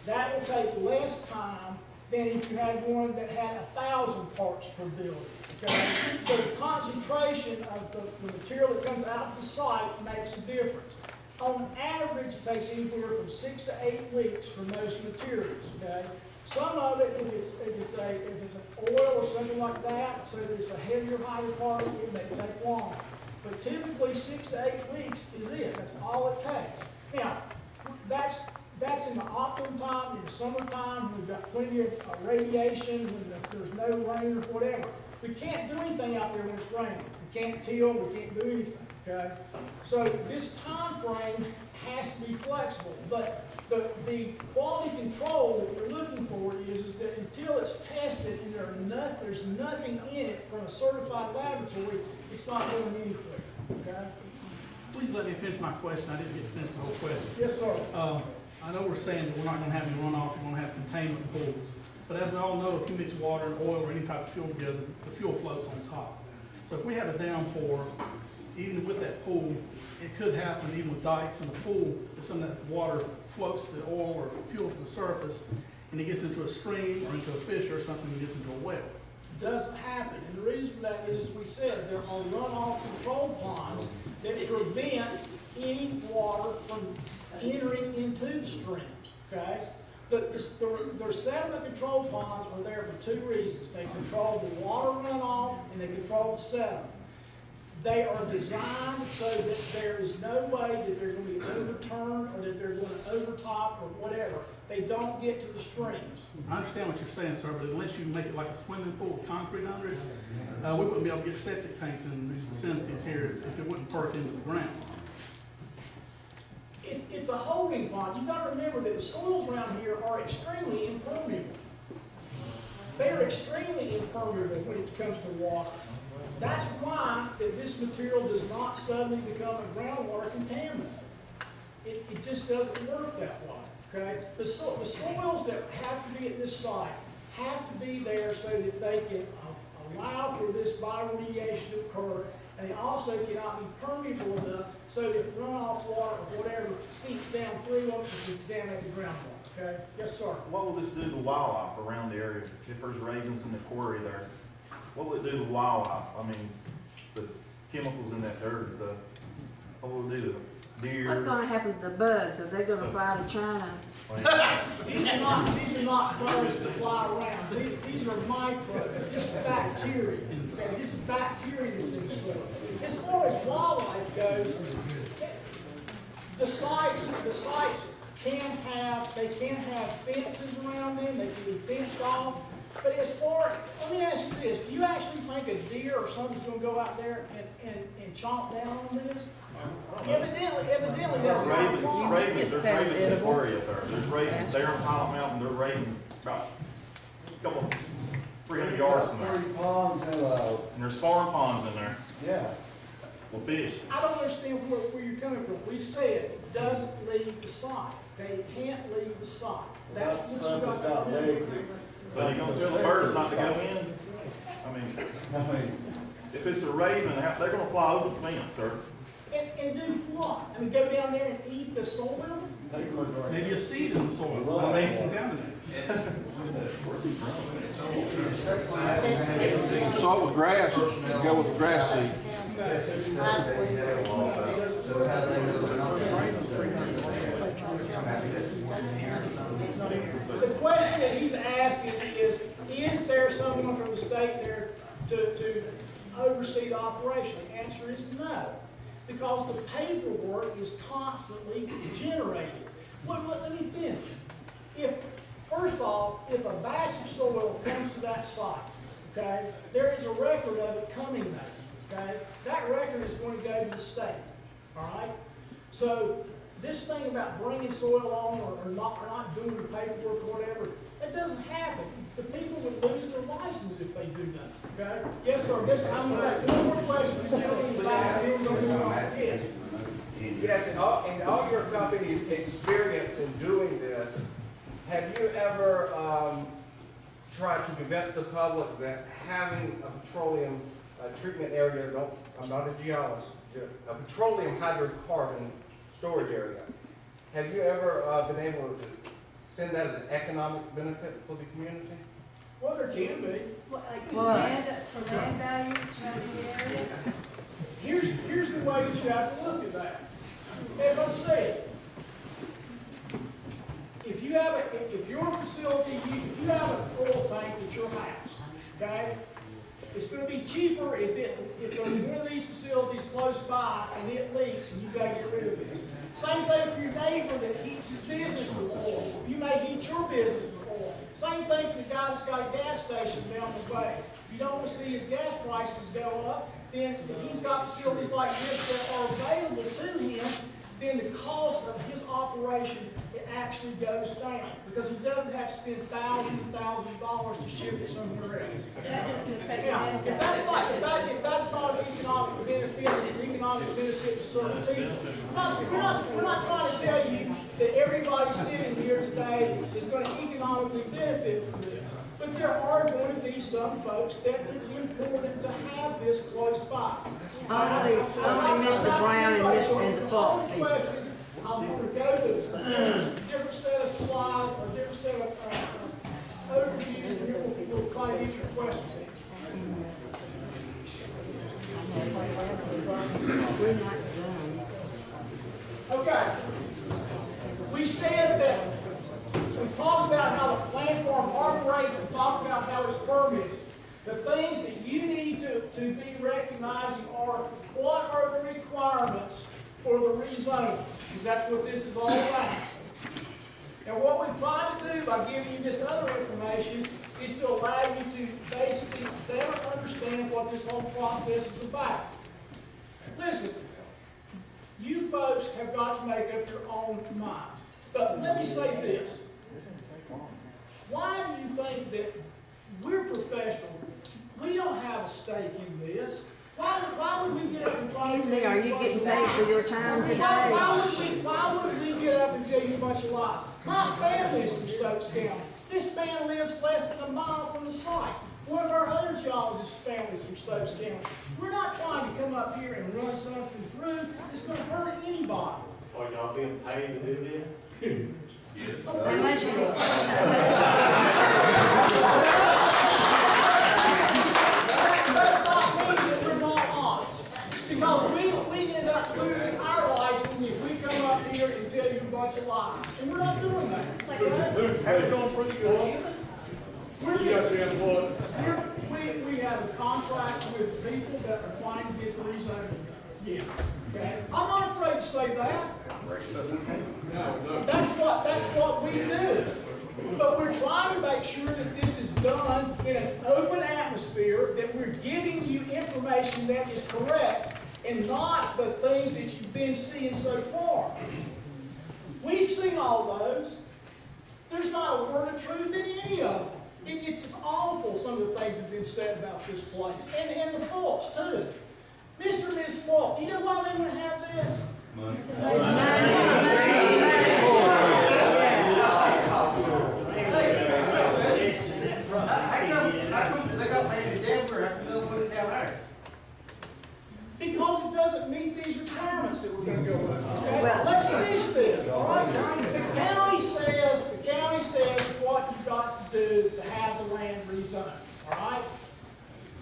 that will take less time than if you had one that had 1,000 parts per billion. Okay? So the concentration of the material that comes out of the site makes a difference. On average, it takes anywhere from 6 to 8 weeks for most materials. Okay? Some of it, if it's an oil or something like that, so that it's a heavier hydrocarbon, it may take longer. But typically 6 to 8 weeks is it. That's all it takes. Now, that's in the optimum time. In the summertime, we've got plenty of radiation when there's no rain or whatever. We can't do anything out there when it's raining. We can't till, we can't do anything. Okay? So this time frame has to be flexible. But the quality control that we're looking for is that until it's tested and there's nothing in it from a certified laboratory, it's not going anywhere. Okay? Please let me finish my question. I didn't get to finish the whole question. Yes, sir. I know we're saying that we're not going to have any runoff, we're going to have containment pools. But as we all know, if you mix water and oil or any type of fuel together, the fuel floats on top. So if we have a downpour, even with that pool, it could happen even with dikes in the pool, that some of that water floats the oil or fuel to the surface, and it gets into a stream or into a fish or something and gets into a well. It doesn't happen. And the reason for that is, as we said, there are runoff control ponds that prevent any water from entering into the streams, okay? The sediment control ponds are there for two reasons. They control the water runoff and they control the sediment. They are designed so that there is no way that they're going to be overturned or that they're going to overtop or whatever. They don't get to the streams. I understand what you're saying, sir, but unless you make it like a swimming pool with concrete under it, we wouldn't be able to get septic tanks in these vicinities here if it wouldn't perk into the ground. It's a holding pond. You've got to remember that the soils around here are extremely impermeable. They are extremely impermeable when it comes to water. That's why that this material does not suddenly become a groundwater contaminant. It just doesn't work that way. Okay? The soils that have to be at this site have to be there so that they can allow for this bioremediation to occur, and they also cannot be permeable enough so that runoff water or whatever seeps down through them and contaminate the groundwater. Okay? Yes, sir. What will this do to wildlife around the area? If there's ravens in the quarry there, what will it do to wildlife? I mean, the chemicals in that dirt and stuff. What will it do to deer? What's gonna happen to the bugs? Are they gonna fly to China? These are not birds that fly around. These are microbes. This is bacteria. Okay? This is bacteria that's in the soil. As far as wildlife goes, the sites can have fences around them. They can be fenced off. But as far, let me ask you this: do you actually think a deer or something's going to go out there and chomp down on this? Evidently, that's not a problem. There's ravens in the quarry up there. There's ravens there on Pilot Mountain. There are ravens about a couple, 300 yards from there. And there's farm ponds in there. Yeah. Well, fish. I don't understand where you're coming from. We said it doesn't leave the site. Okay, it can't leave the site. That's what you got to do. So you're going to tell the birds not to go in? I mean, if it's a raven, they're going to fly over the fence, sir. And do what? I mean, go down there and eat the soil? Maybe a seed in the soil. I mean, Salt with grass, go with the grass seed. The question that he's asking is there someone from the state there to oversee the operation? The answer is no, because the paperwork is constantly generated. Let me finish. First off, if a batch of soil comes to that site, okay, there is a record of it coming there. okay? That record is going to go to the state, all right? So this thing about bringing soil on or not doing the paperwork or whatever, that doesn't happen. The people would lose their license if they do that, okay? Yes, sir, I'm going to ask one more question, Mr. Jones, about it, and then we're going to move on. Yes. Yes, in all your company's experience in doing this, have you ever tried to convince the public that having a petroleum treatment area, I'm not a geologist, a petroleum hydrocarbon storage area, have you ever been able to send that as an economic benefit for the community? Well, there can be. What? land values around the area? Here's the way that you have to look at that. As I said, if your facility, if you have an oil tank at your house, okay, it's going to be cheaper if there's one of these facilities close by and it leaks and you've got to get rid of this. Same thing for your neighbor that heats his business with oil. You may heat your business with oil. Same thing for the guy that's got a gas station down the way. If you don't want to see his gas prices go up, then if he's got facilities like this that are available to him, then the cost of his operation, it actually goes down because he doesn't have to spend thousands and thousands of dollars to ship it somewhere else. Now, if that's not an economic benefit, it's an economic benefit to certain people. We're not trying to tell you that everybody sitting here today is going to economically benefit from this. But there are going to be some folks that it's important to have this close by. Only Mr. Brown and Mr. DeFault. Questions, I'm going to go to a different set of slides or different set of overviews, and we'll try to answer your questions. We're not done. Okay. We said that we talked about how the plant farm operates, we talked about how it's permitted. The things that you need to be recognizing are what are the requirements for the rezoning, because that's what this is all about. And what we try to do by giving you this other information is to allow you to basically better understand what this whole process is about. Listen, you folks have got to make up your own minds. But let me say this. Why do you think that we're professional? We don't have a stake in this. Why would we get up and try to... Excuse me, are you getting paid for your time today? Why would we get up and tell you a bunch of lies? My family is from Stokes County. This man lives less than a mile from the site. One of our other geologists' families from Stokes County. We're not trying to come up here and run something through that's going to hurt anybody. Are y'all being paid to do this? That does not mean that we're not honest. Because we end up losing our license if we come up here and tell you a bunch of lies. And we're not doing that. Have you done pretty good? We have a contract with people that are trying to get the rezoning. Yes. Okay. I'm not afraid to say that. That's what we do. But we're trying to make sure that this is done in an open atmosphere, that we're giving you information that is correct and not the things that you've been seeing so far. We've seen all those. There's not a word of truth in any of them. It's awful, some of the things that have been said about this place. And the faults, too. Mr. and Ms. Fault, you know why they want to have this? Money. How come they got land in Denver, have to put it down there? Because it doesn't meet these requirements that we're going to go with. Okay? Well, let's finish this, all right? The county says what you've got to do to have the land rezoned, all right?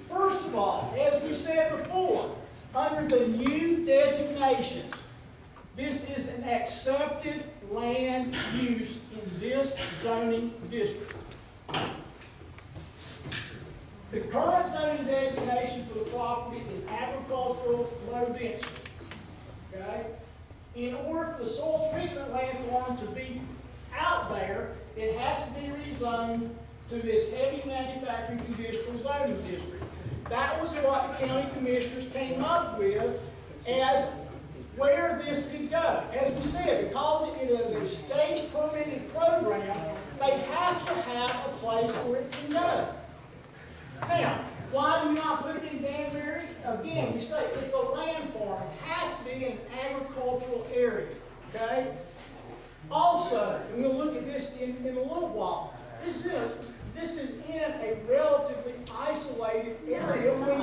First of all, as we said before, under the new designations, this is an accepted land use in this zoning district. The current zoning designation for the property is agricultural low density. Okay? In order for the soil treatment land farm to be out there, it has to be rezoned to this heavy manufacturing conditional zoning district. That was what the county commissioners came up with as where this could go. As we said, because it is a state permitted program, they have to have a place where it can go. Now, why do you not put it in Danbury? Again, we say it's a land farm. It has to be in an agricultural area, okay? Also, and we'll look at this in a little while, this is in a relatively isolated area when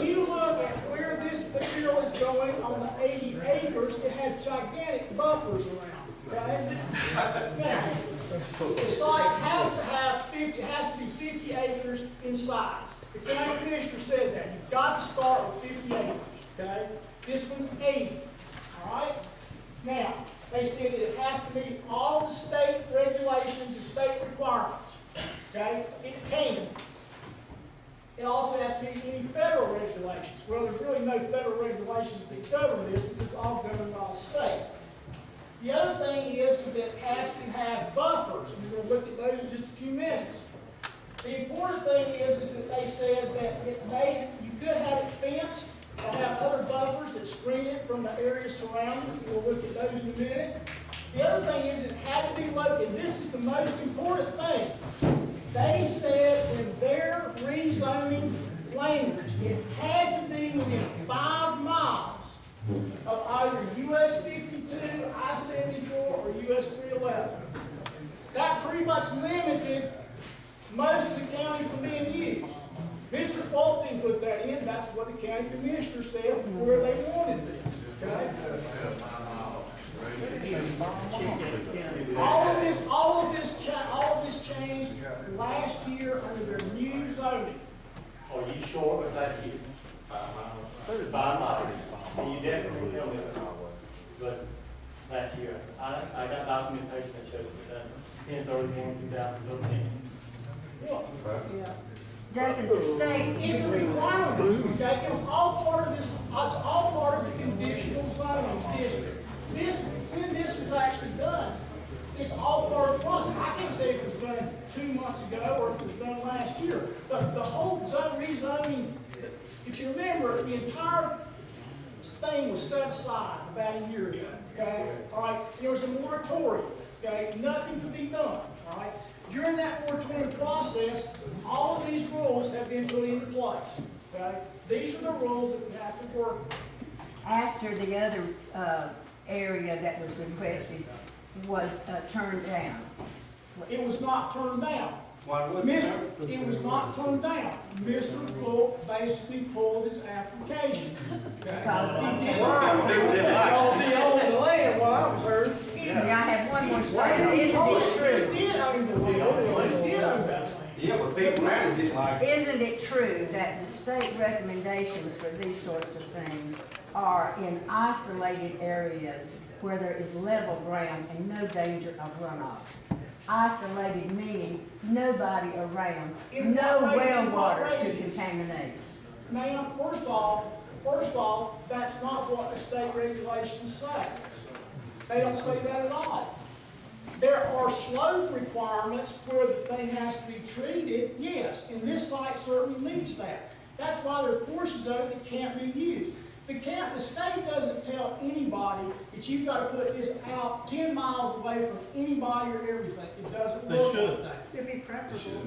you look at where this material is going on the 80 acres, it has gigantic buffers around, okay? Now, the site has to be 50 acres in size. The county commissioner said that. You've got to start with 50 acres, okay? This one's 80, all right? Now, they said it has to meet all the state regulations and state requirements, okay? It can. It also has to meet any federal regulations. Well, there's really no federal regulations that govern this because it's all governed by the state. The other thing is that it has to have buffers. We're going to look at those in just a few minutes. The important thing is that they said that you could have it fenced or have other buffers that screen it from the area surrounding it. We'll look at those in a minute. The other thing is it had to be located. This is the most important thing. They said in their rezoning language, it had to be within 5 miles of either US 52, I-74, or US 311. That pretty much limited most of the county from being used. Mr. Fulton put that in. That's what the county commissioner said where they wanted this. Okay? All of this changed last year under their new zoning. Are you sure of that here? 5 miles. And you definitely tell me that. But last year, I got documentation that shows it done 10/31/2013. Yeah. Doesn't the state? It's a requirement. Okay, it was all part of this. It's all part of the conditional zoning district. When this was actually done, it's all part of the process. I can't say if it was done 2 months ago or if it was done last year. But the whole rezoning, if you remember, the entire thing was set aside about a year ago. Okay, all right. There was a moratorium. Okay, nothing to be done. All right. During that moratorium process, all of these rules have been put into place. Okay? These are the rules that we have to work with. After the other area that was requested was turned down. It was not turned down. It was not turned down. Mr. Fulk basically pulled his application. Okay? Because he owned the land while I was heard. Excuse me, I have one more question. Isn't it true? He did own the land. He did own that land. Yeah, but people around didn't like it. Isn't it true that the state recommendations for these sorts of things are in isolated areas where there is level ground and no danger of runoff? Isolated meaning nobody around, no well water to contaminate. Ma'am, first off, that's not what the state regulations say. They don't say that at all. There are slope requirements where the thing has to be treated, yes, and this site certainly meets that. That's why there are portions of it that can't be used. The state doesn't tell anybody that you've got to put this out 10 miles away from anybody or everything. It doesn't work like that. It'd be preferable.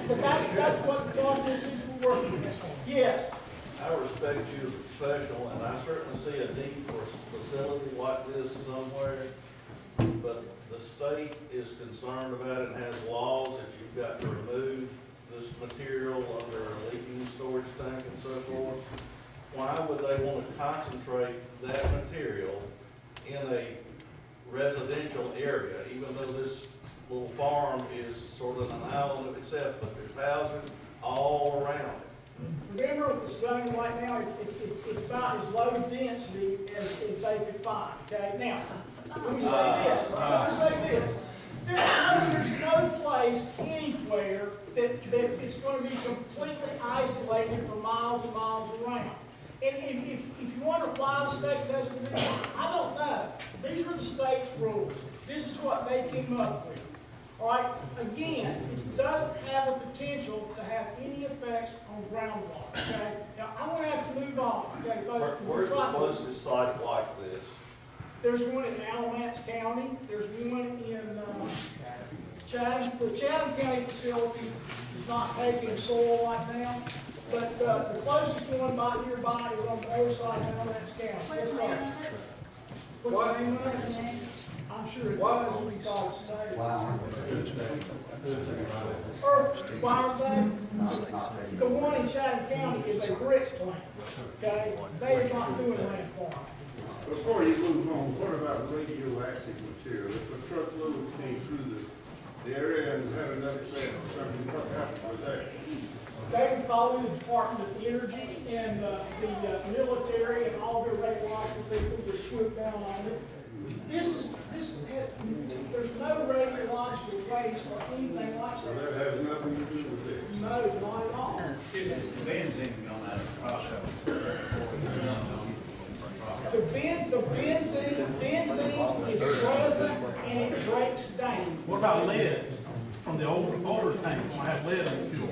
But that's what the process is we're working with. Yes. I respect you as a professional, and I certainly see a need for a facility like this somewhere, but the state is concerned about it and has laws that you've got to remove this material under a leaking storage tank and so forth. Why would they want to concentrate that material in a residential area, even though this little farm is sort of an island of itself, but there's houses all around it? Remember, with the zone right now, it's about as low density as they could find. Okay, now, let me say this. There's no place anywhere that it's going to be completely isolated for miles and miles around. And if you wonder why the state doesn't do this, I don't know. These are the state's rules. This is what they came up with. All right? again, it doesn't have the potential to have any effects on groundwater, okay? Now, I'm gonna have to move on, okay, folks? Where's the closest site like this? There's one in Alamance County, there's one in, Chatham. The Chatham County facility is not taking soil right now, but, the closest one nearby is on the other side of Alamance County. What's the Yes, name sir. of it? What's the name of it? I'm sure it was, we call it state. Earth, Fire Bank. The one in Chatham County is a brick plant, okay? They are not doing land farming. Before you move on, what about radioactive material? If a truckload came through the area and had an upset or something, what happened with that? They would call in the Department of Energy and the military and all their radiological people to swoop down on it. There's no radiological waste or anything like So that. that has nothing to do with this? No, not at all. Benzene on that process. The benzene is present and it breaks down. What about lead from the older tanks, when I have lead in the fuel?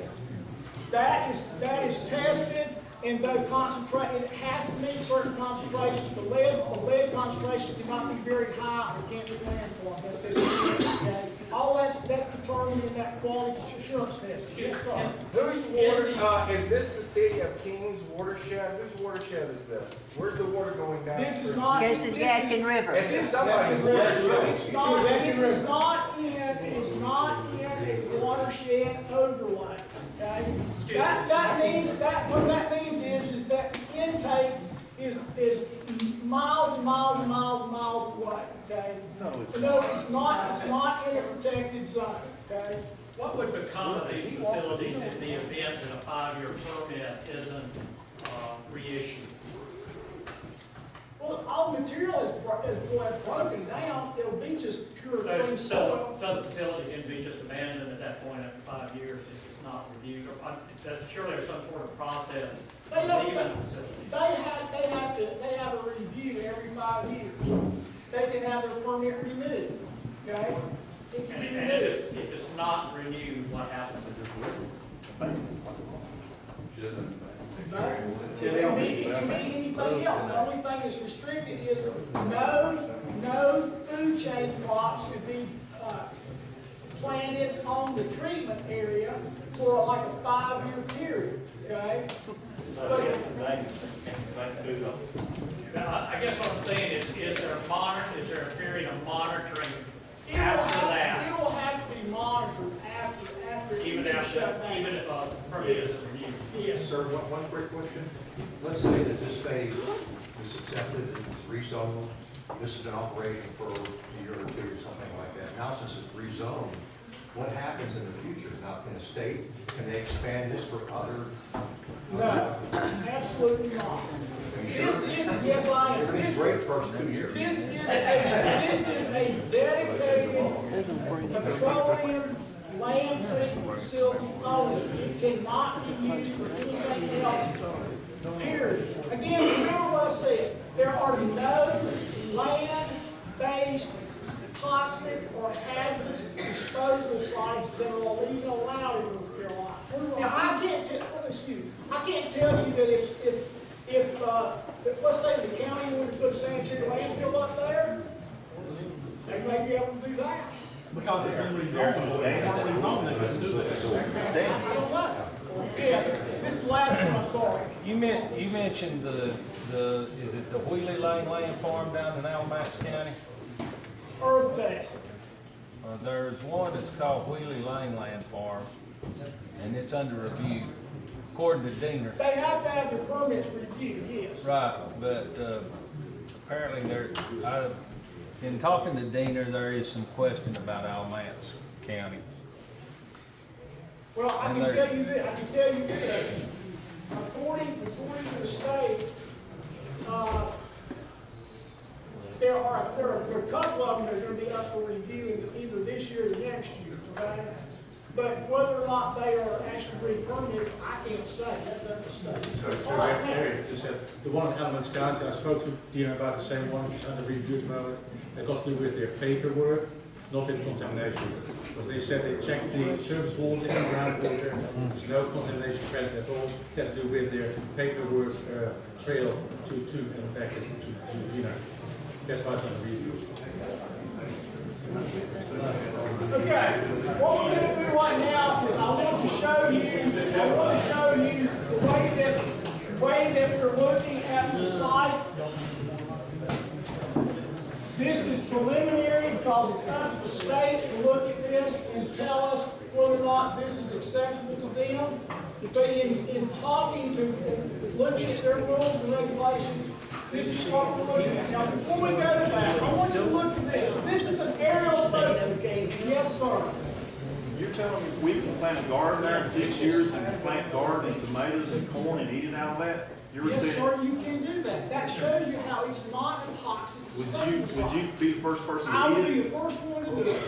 That is tested, and though it has to meet certain concentrations. The lead concentration cannot be very high or can't be landformed. That's just, okay? All that's determined in that quality assurance test. Yes, sir. Whose water, is this the city of King's watershed? Whose watershed is this? Where's the water going down? This is not. Goes to the Yadkin River. It's in somebody's watershed. It's not, it is not in a watershed overlay, okay? That means, what that means is that the intake is miles and miles and miles and miles away, okay? No, it's not in a protected zone, okay? What would become of these facilities in the event that a 5-year permit isn't reissued? Well, all the material is broken down, it'll be just pure clean So soil. the facility can be just abandoned at that point after 5 years if it's not reviewed? Or surely there's some sort of process for leaving the facility? They have a review every 5 years. They can have their permit renewed, okay? It can be And renewed. if it's not renewed, what happens? It can be anything else. The only thing that's restricted is no food chain crops could be planted on the treatment area for like a 5-year period, okay? So I guess it's dangerous. I guess what I'm saying is there a period of monitoring after that? It will have to be monitored after Even it's shut down. if a permit is renewed? Yes. Sir, one quick question. Let's say that this phase is accepted, it's rezoned, this has been operating for a year or two, something like that. Now, since it's rezoned, what happens in the future? Now, can the state, can they expand this for other? No, absolutely not. Yes, I am. Everything's great the first 2 years. This is a dedicated petroleum land treatment facility only. It cannot be used for anything else, period. Again, remember what I said. There are no land-based toxic or hazardous disposal sites that are even allowed in North Carolina. Now, I can't tell you that if let's say the county wanted to put a sanitary landfill up there, they may be able to do that. Because it's in rezoning. They couldn't do that. I don't know. Yes, this is the last one, I'm sorry. You mentioned is it the Wheelie Lane Land Farm down in Alamance County? Earth Tech. There's one that's called Wheelie Lane Land Farm, and it's under review, according to Diener. They have to have their permits reviewed, yes. Right, but apparently in talking to Diener, there is some question about Alamance County. Well, I can tell you this, according to the state, there are a couple of them that are gonna be up for review either this year or next year, okay? But whether or not they are actually re-permitted, I can't say, that's up to state. All right, now, The one in Alamance County, I spoke to Dina about the same one, she's under review about it. That got to do with their paperwork. nothing contamination. Because they said they checked the surface water and groundwater, there's no contamination present at all. It has to do with their paperwork trail to and back to that's why it's on the review. Okay, what we're going to do right now is I want to show you the way that we're looking at the site. This is preliminary because it's up to the state to look at this and tell us whether or not this is acceptable to them. But in talking to, looking at their rules and regulations, this is what we're looking at. Now, before we go to that, I want you to look at this. This is an aerial photo. Yes, sir. You're telling me we can plant a garden there in 6 years and plant garden and tomatoes and corn and eat it out of that? Yes, sir, you can do that. That shows you how it's not a toxic stuff. Would you be the first person to I eat would it? be the first one to do it.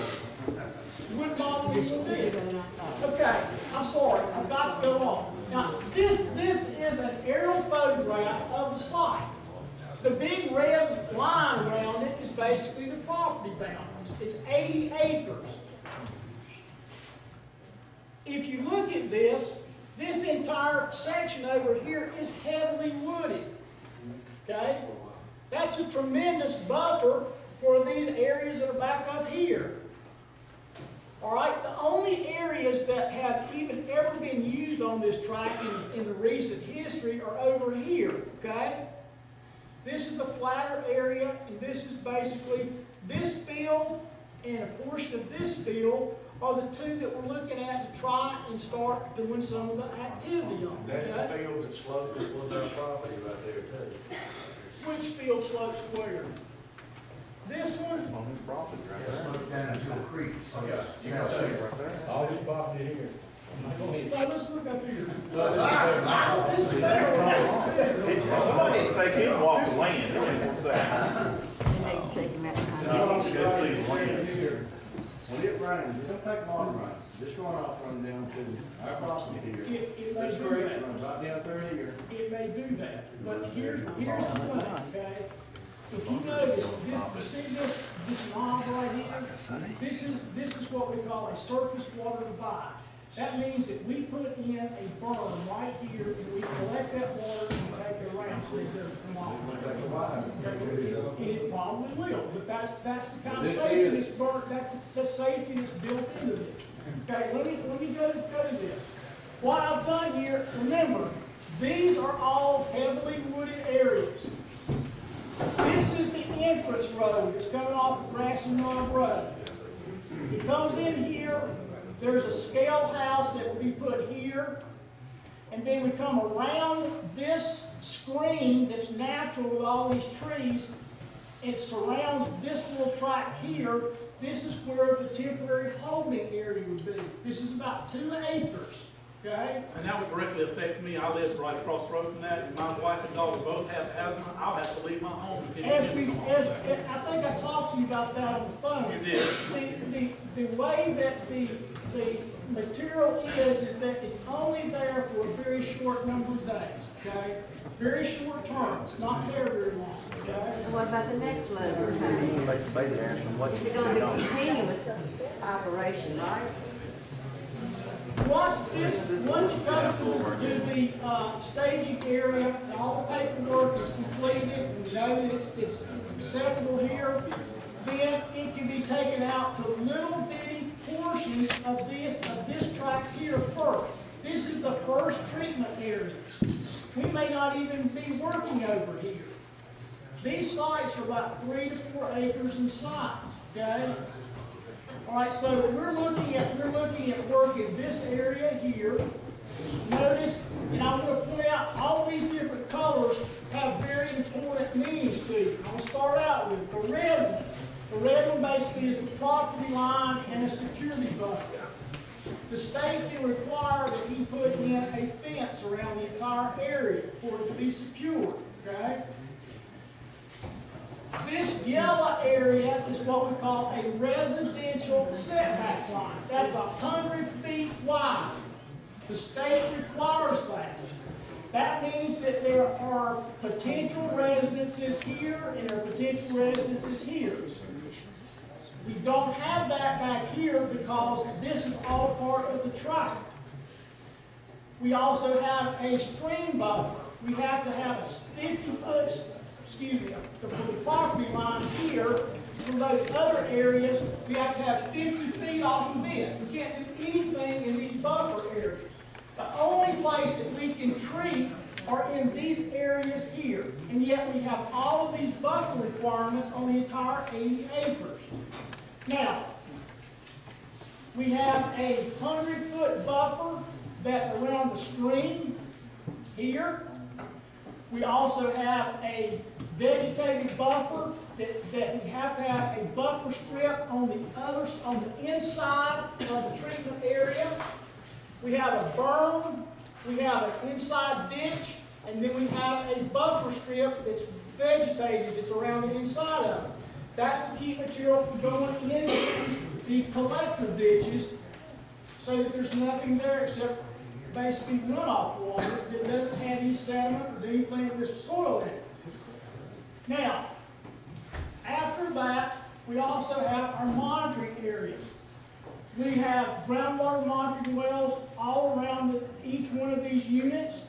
You wouldn't bother me to do it. Okay, I'm sorry, I've got to go on. Now, this is an aerial photograph of the site. The big red line around it is basically the property boundaries. It's 80 acres. If you look at this entire section over here is heavily wooded. Okay? That's a tremendous buffer for these areas that are back up here. All right? The only areas that have even ever been used on this tract in the recent history are over here. Okay? This is a flatter area, and this is basically this field and a portion of this field are the two that we're looking at to try and start doing some of the activity on. That field that slopes was our property right there too. Which field slopes where? This one? On his property right there. Slopes down into a creek. Yeah, you can see it right there. All this property here. Now, let's look up here. This is federal. Somebody needs to take him off the land. What's that? Go see the land. When it rains, it don't take long to rain. This runoff runs down to our property here. It may This do creek that. runs right down through here. It may do that, but here's the thing, okay? If you notice, you see this knob right here? This is what we call a surface water divide. That means that we put in a berm right here, and we collect that water and take it around so it doesn't come off. It probably will, but that's the kind of safety that's burnt, that's the safety that's built into this. Okay, let me go to this. What I've done here, remember, these are all heavily wooded areas. This is the entrance road that's coming off of Grassy Knob Road. It comes in here. There's a scale house that will be put here, and then we come around this screen that's natural with all these trees. It surrounds this little tract here. This is where the temporary holding area would be. This is about 2 acres, okay? And that would directly affect me. I live right across the road from that, and my wife and daughter both have asthma. I'll have to leave my home. I think I talked to you about that on the phone. You did. The way that the material is that it's only there for a very short number of days, okay? Very short term. It's not there very long, okay? And what about the next level? Is it going to be a continuous operation, right? Once it comes to the staging area and all the paperwork is completed, and we know that it's acceptable here, then it can be taken out to little bitty portions of this tract here first. This is the first treatment area. We may not even be working over here. These sites are about 3 to 4 acres in size, okay? All right, so we're looking at working this area here. Notice, and I want to point out, all these different colors have very important meanings to you. I'm going to start out with the red one. The red one basically is the property line and a security buffer. The state can require that you put in a fence around the entire area for it to be secured, okay? This yellow area is what we call a residential setback line. That's 100 feet wide. The state requires that. That means that there are potential residences here and there are potential residences here. We don't have that back here because this is all part of the tract. We also have a stream buffer. We have to have a 50-foot, from the property line here, from those other areas, we have to have 50 feet off of it. We can't do anything in these buffer areas. The only place that we can treat are in these areas here. And yet we have all of these buffer requirements on the entire 80 acres. Now, we have a 100-foot buffer that's around the stream here. We also have a vegetated buffer that we have to have a buffer strip on the inside of the treatment area. We have a berm, we have an inside ditch, and then we have a buffer strip that's vegetated, that's around the inside of it. That's to keep material from going into the collector ditches so that there's nothing there except basically runoff water that doesn't have any sediment or anything with this soil in it. Now, after that, we also have our monitoring areas. We have groundwater monitoring wells all around each one of these units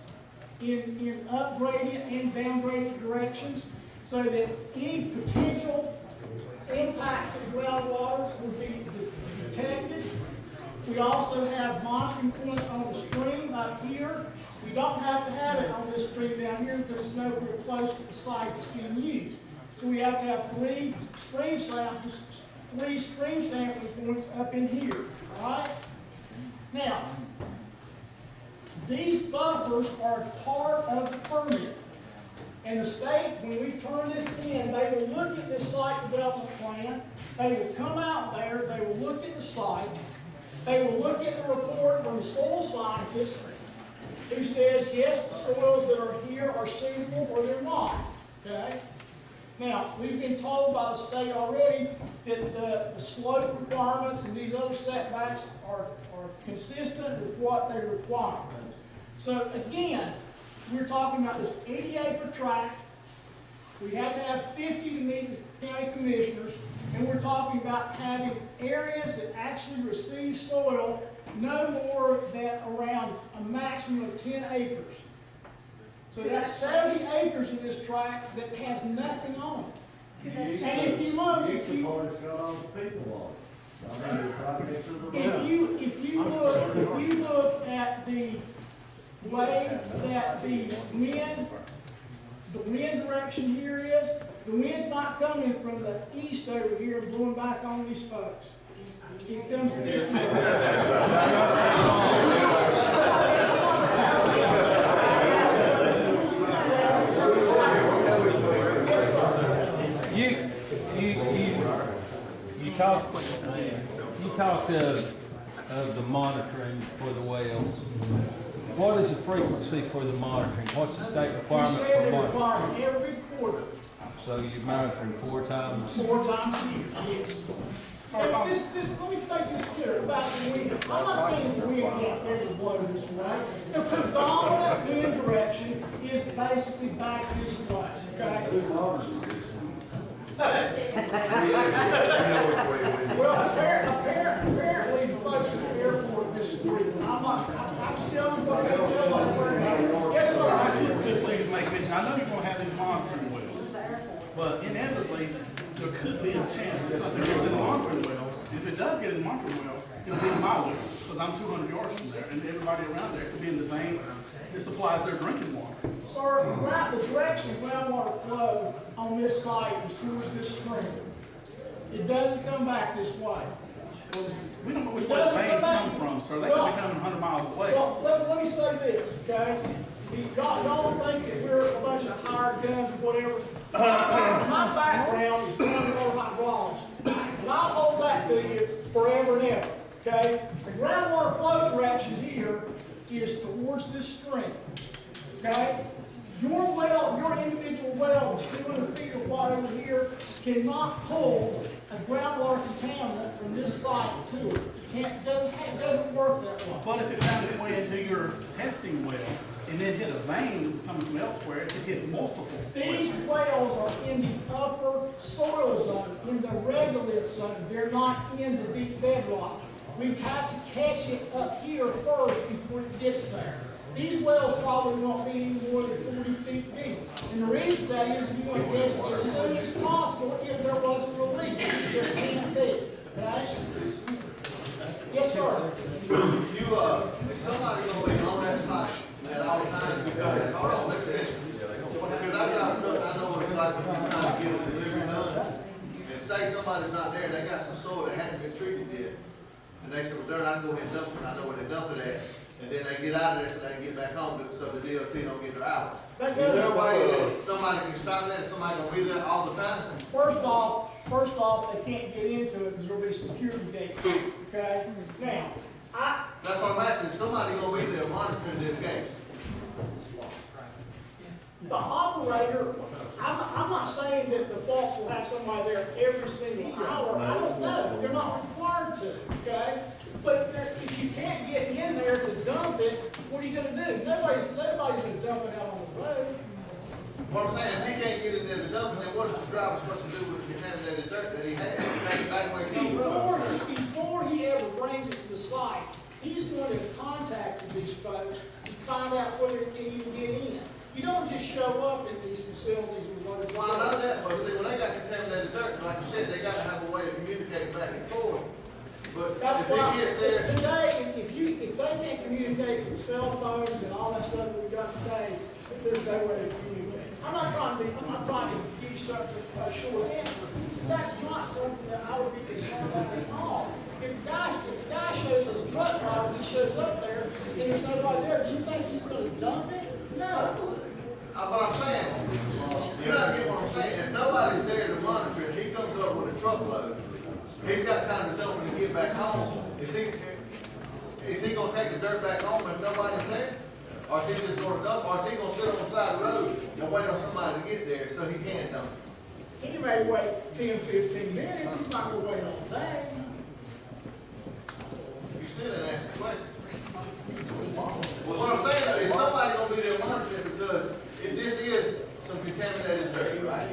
in up-gradient and down-gradient directions so that any potential impact to the groundwater will be detected. We also have monitoring points on the stream up here. We don't have to have it on this stream down here because it's nowhere close to the site that's being used. So we have to have three stream sampling points up in here, all right? Now, these buffers are part of the permit. And the state, when we turn this in, they will look at this site development plan. They will come out there, they will look at the site. They will look at the report from the soil scientist who says, yes, the soils that are here are suitable or they're not, okay? Now, we've been told by the state already that the slope requirements and these other setbacks are consistent with what they require. So again, we're talking about this 80-acre tract. We have to have 50 to meet the county commissioners, and we're talking about having areas that actually receive soil no more than around a maximum of 10 acres. So that's 70 acres in this tract that has nothing on it. And if you look, if you look at the way that the wind direction here is, the wind's not coming from the east over here and blowing back on these folks. It comes from this way. You talked of the monitoring for the wells. What is the frequency for the monitoring? What's the state requirement for monitoring? Every quarter. So you're monitoring 4 times? 4 times a year, yes. Let me make this clear about the wind. I'm not saying the wind can't ever blow this way. The predominant wind direction is basically back this way, okay? Well, apparently the folks at the airport disagree. I'm just telling you what they tell us. Yes, sir. Please make mention, I know you're gonna have these monitoring wells, but inevitably, there could be a chance that something gets in the monitoring well. If it does get in the monitoring well, it'll be in my well, because I'm 200 yards from there, and everybody around there could be in the vein that supplies their drinking water. Sir, the direction of groundwater flow on this site is towards this stream. It doesn't come back this way. We don't know where the veins come from, sir. They could be coming 100 miles away. Well, let me say this, okay? Y'all think that we're a bunch of hired guns or whatever. My background is groundwater hydrology, and I'll hold that to you forever and ever, okay? The groundwater flow direction here is towards this stream, okay? Your well, your individual well, that's 200 feet of water over here, cannot pull a groundwater contaminant from this site to it. Doesn't work that way. But if it found its way into your testing well and then hit a vein that was coming from elsewhere, it could hit multiple. These wells are in the upper soil zone, in the regolith zone. They're not in the deep bedrock. We have to catch it up here first before it gets there. These wells probably won't be any more than 40 feet deep. And the reason for that is you want to catch it as soon as possible if there was a leak, which there can't be. Okay? Yes, sir. If somebody gonna be on that site at all times, because, hold on, let me finish. Because I got a truck, I know what it's like when you're trying to get a delivery done. And say somebody's not there, they got some soil that hasn't been treated yet. And they said, well, dirt, I can go ahead and dump it, I know where they dump it at. And then they get out of there so they can get back home, so the DOT don't get their hours. Is there a way that somebody can stop that, somebody gonna be there all the time? First off, they can't get into it because there'll be security gates. Okay? Now, That's what I'm asking, somebody gonna be there monitoring this gate. the operator, I'm not saying that the Faulks will have somebody there every single hour. I don't know. They're not required to, okay? But if you can't get in there to dump it, what are you gonna do? Nobody's gonna dump it out on the road. What I'm saying, if he can't get in there to dump it, then what is the driver supposed to do with the contaminated dirt that he has? Take it back where it came from? Before he ever brings it to the site, he's going to contact these folks and find out whether it can even get in. You don't just show up at these facilities with what it's. Well, I know that, but see, when they got contaminated dirt, like you said, they gotta have a way to communicate back and forth. But That's if he why gets there, today, if they can't communicate with cell phones and all that stuff that we got today, there's no way to communicate. I'm not trying to give you something, a short answer. That's not something that I would be concerned about at all. If the guy shows us a truck driver, he shows up there, and there's nobody there, do you think he's gonna dump it? No. But I'm saying, you're not getting what I'm saying, if nobody's there to monitor it, he comes up with a truckload, he's got time to dump when he get back home. Is he gonna take the dirt back home if nobody's there? Or is he just gonna dump, or is he gonna sit on the side of the road and wait on somebody to get there so he can dump? He may wait 10, 15 minutes, he's not gonna wait all day. You still didn't answer the question. Well, what I'm saying though, is somebody gonna be there monitoring, because if this is some contaminated dirt, right?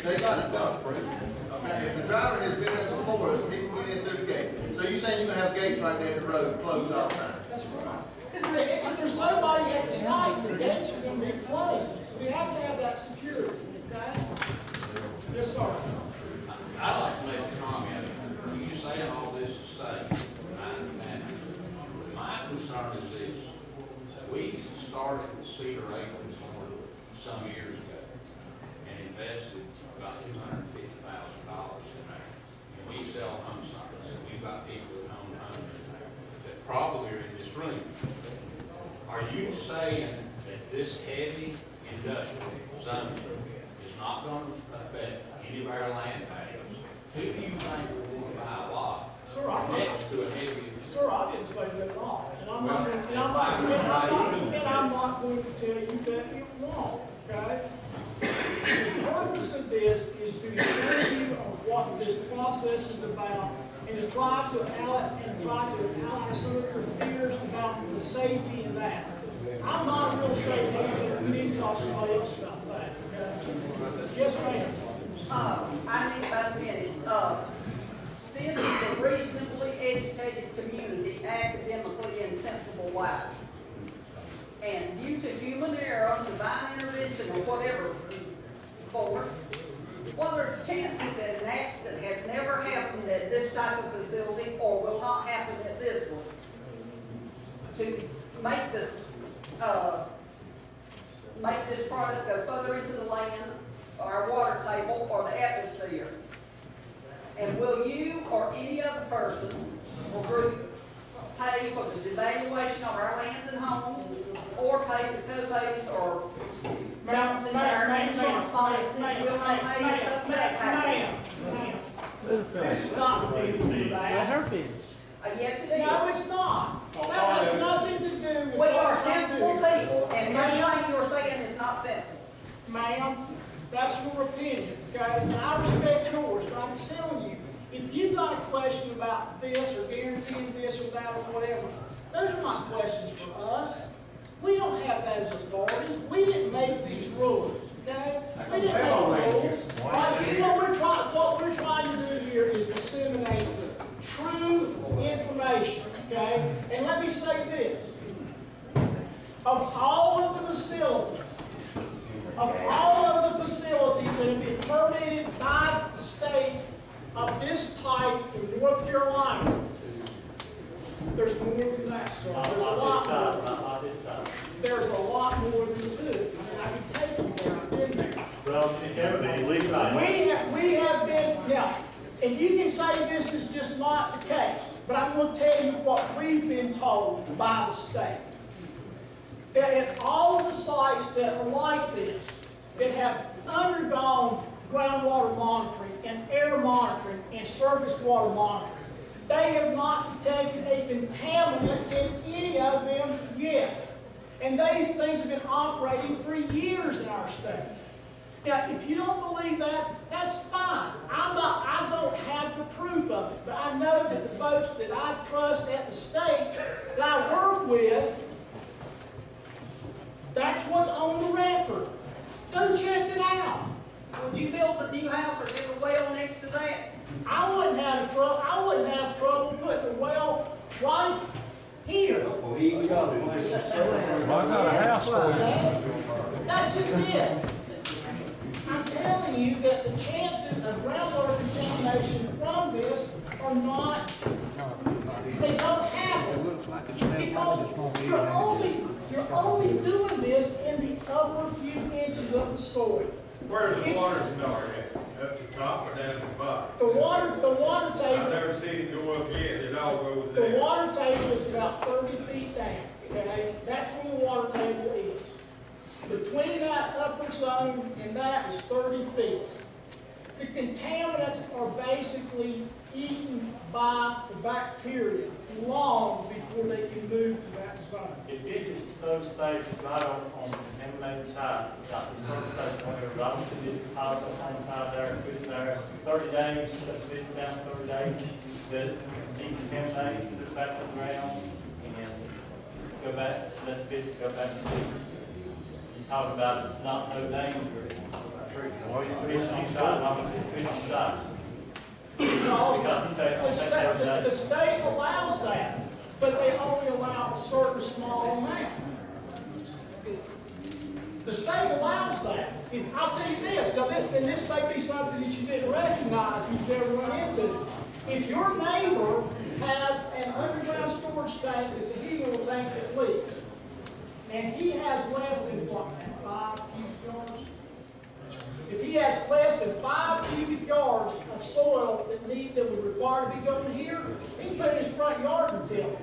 They got to dump it. Okay, if the driver has been there before, he can get in through the gate. So you're saying you're gonna have gates right there at the road closed all the time? That's right. If there's nobody at the site, the gates are gonna be closed. We have to have that security, okay? Yes, sir. I'd like to make a comment. You saying all this to say, my concern is this. We started the Cedar Acres some years ago and invested about $250,000 in there. And we sell home sites, and we've got people that own homes in there that probably are in this room. Are you saying that this heavy industrial zone is not going to affect any of our land values? Who do you think will buy a lot next to a heavy? Sir, I didn't say that at all. And I'm not going to tell you that it won't, okay? The purpose of this is to inform you of what this process is about and to try to allay some of your fears about the safety of that. I'm not a real estate agent. We need to talk to somebody else about that, okay? Yes, ma'am. I need about a minute. This is a reasonably educated community, academically and sensible wise. And due to human error, divine intervention, or whatever force, what are the chances that an accident has never happened at this type of facility or will not happen at this one? To make this product go further into the land, or our water table, or the atmosphere. And will you or any other person or group pay for the devaluation of our lands and homes, or pay the co-pays or balancing our insurance policies? Will not pay us up to that happen? This is not the thing to do that. Let her finish. Yes, it is. No, it's not. That has nothing to do with. We are sensible people, and everything you're saying is not sensible. Ma'am, that's your opinion, okay? And I respect yours, but I'm telling you, if you've got a question about this or guaranteeing this or that or whatever, those are not questions for us. We don't have those authorities. We didn't make these rules, okay? We didn't make the rules. Right? What we're trying to do here is disseminate true information, okay? And let me say this. Of all of the facilities that have been permitted by the state of this type in North Carolina, there's more than that, sir. There's a lot more. There's a lot more than two. I can take you there. I've been there. Well, if everything We have been, yeah, and you can say this is just not the case, but I'm going to tell you what we've been told by the state. That at all of the sites that are like this, that have undergone groundwater monitoring and air monitoring and surface water monitoring, they have not detected a contaminant in any of them yet. And these things have been operating for years in our state. Now, if you don't believe that, that's fine. I don't have the proof of it, but I know that the folks that I trust at the state that I work with, that's what's on the record. Go check it out. Would you build a new house or dig a well next to that? I wouldn't have trouble putting a well right here. I got a house for you. That's just it. I'm telling you that the chances of groundwater contamination from this are not, they don't happen. Because you're only doing this in the upper few inches of the soil. Where's the water start at? Up the top or down at the bottom? The water table. I've never seen it go up yet. It all goes The there. water table is about 30 feet down, okay? That's where the water table is. Between that upper zone and that is 30 feet. The contaminants are basically eaten by the bacteria long before they can move to that zone. If this is so safe, right on the contaminated side, got the surface, whatever, I want to just pile up on the side there, put it there, 30 days, shut the business down 30 days, let it decontaminate, put it back to the ground, and go back, let the business go back to business. He's talking about it's not no danger. Fish on side, not fish on side. The state allows that, but they only allow a certain small amount. The state allows that. I'll tell you this, and this may be something that you didn't recognize you've never run into. If your neighbor has an underground storage tank that's a helium tank that leaks, and he has less than what, 5 cubic yards? If he has less than 5 cubic yards of soil that would require to be going here, he can put it in his front yard and fill it.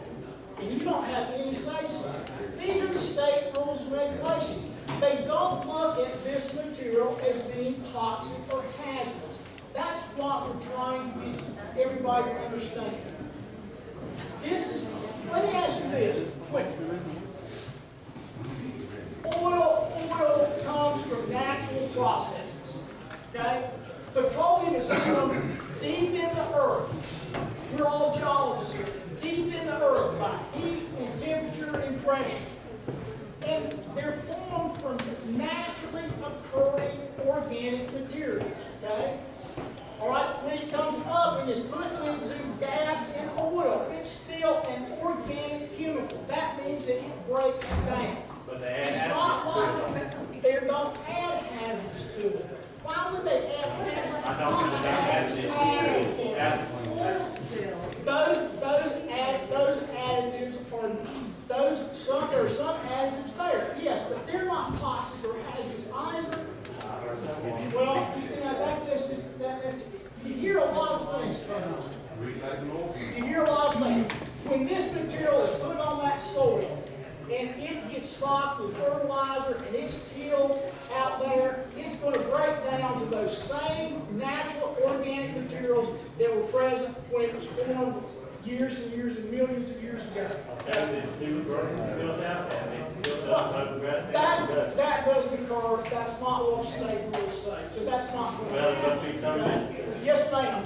And you don't have any say-so. These are the state rules and regulations. They don't look at this material as being toxic or hazardous. That's what we're trying to get everybody to understand. Let me ask you this, quickly. Oil comes from natural processes, okay? Petroleum is from deep in the earth. We're all geologists here. Deep in the earth by heat and temperature and pressure. And they're formed from naturally occurring organic materials, okay? All right, when it comes up and is put into gas and oil, it's still an organic chemical. That means that it breaks down. But they add It's not like they don't add hazards to it. Why would they add hazards? I don't think they add hazards. Those additives are there are some additives there, yes, but they're not toxic or hazardous either. Well, you hear a lot of things, fellas. You hear a lot of things. When this material is put on that soil, and it gets socked with fertilizer and it's killed out there, it's going to break down to those same natural organic materials that were present when it was formed years and years and millions of years ago. Okay, built out, and they built no grass there, good. That doesn't occur, that's not what state rules say, so that's not what. Well, there'll be some risk. Yes, ma'am.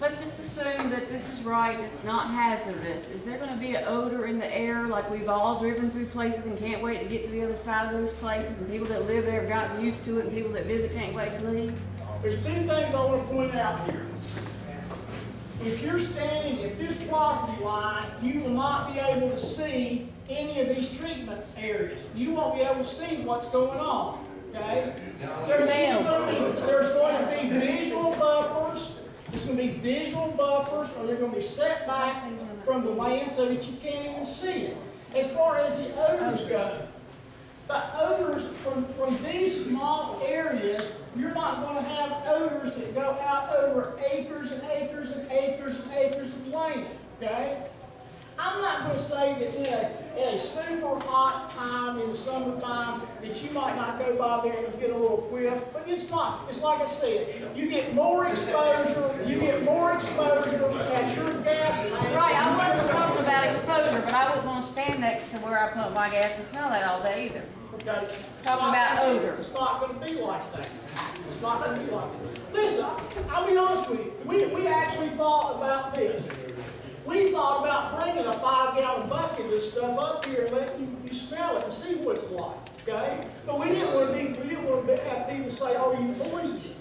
Let's just assume that this is right, it's not hazardous. Is there gonna be an odor in the air, like we've all driven through places and can't wait to get to the other side of those places, and people that live there have gotten used to it, and people that visit can't wait to leave? There's two things I want to point out here. If you're standing at this property line, you will not be able to see any of these treatment areas. You won't be able to see what's going on, okay? There's going to be visual buffers. There's going to be visual buffers, or they're going to be set back from the land so that you can't even see it. As far as the odors go, the odors from these small areas, you're not going to have odors that go out over acres and acres and acres and acres of land, okay? I'm not going to say that in a super hot time in the summertime that you might not go by there and get a little whiff, but it's not. It's like I said, you get more exposure at your gas tank. Right, I wasn't talking about exposure, but I wouldn't want to stand next to where I pump my gas and smell that all day either. Okay. Talking about odor. It's not going to be like that. It's not going to be like that. Listen, I'll be honest with you. We actually thought about this. We thought about bringing a 5-gallon bucket of this stuff up here and letting you smell it and see what it's like. Okay? But we didn't want to have people say, "Oh, you poisonous."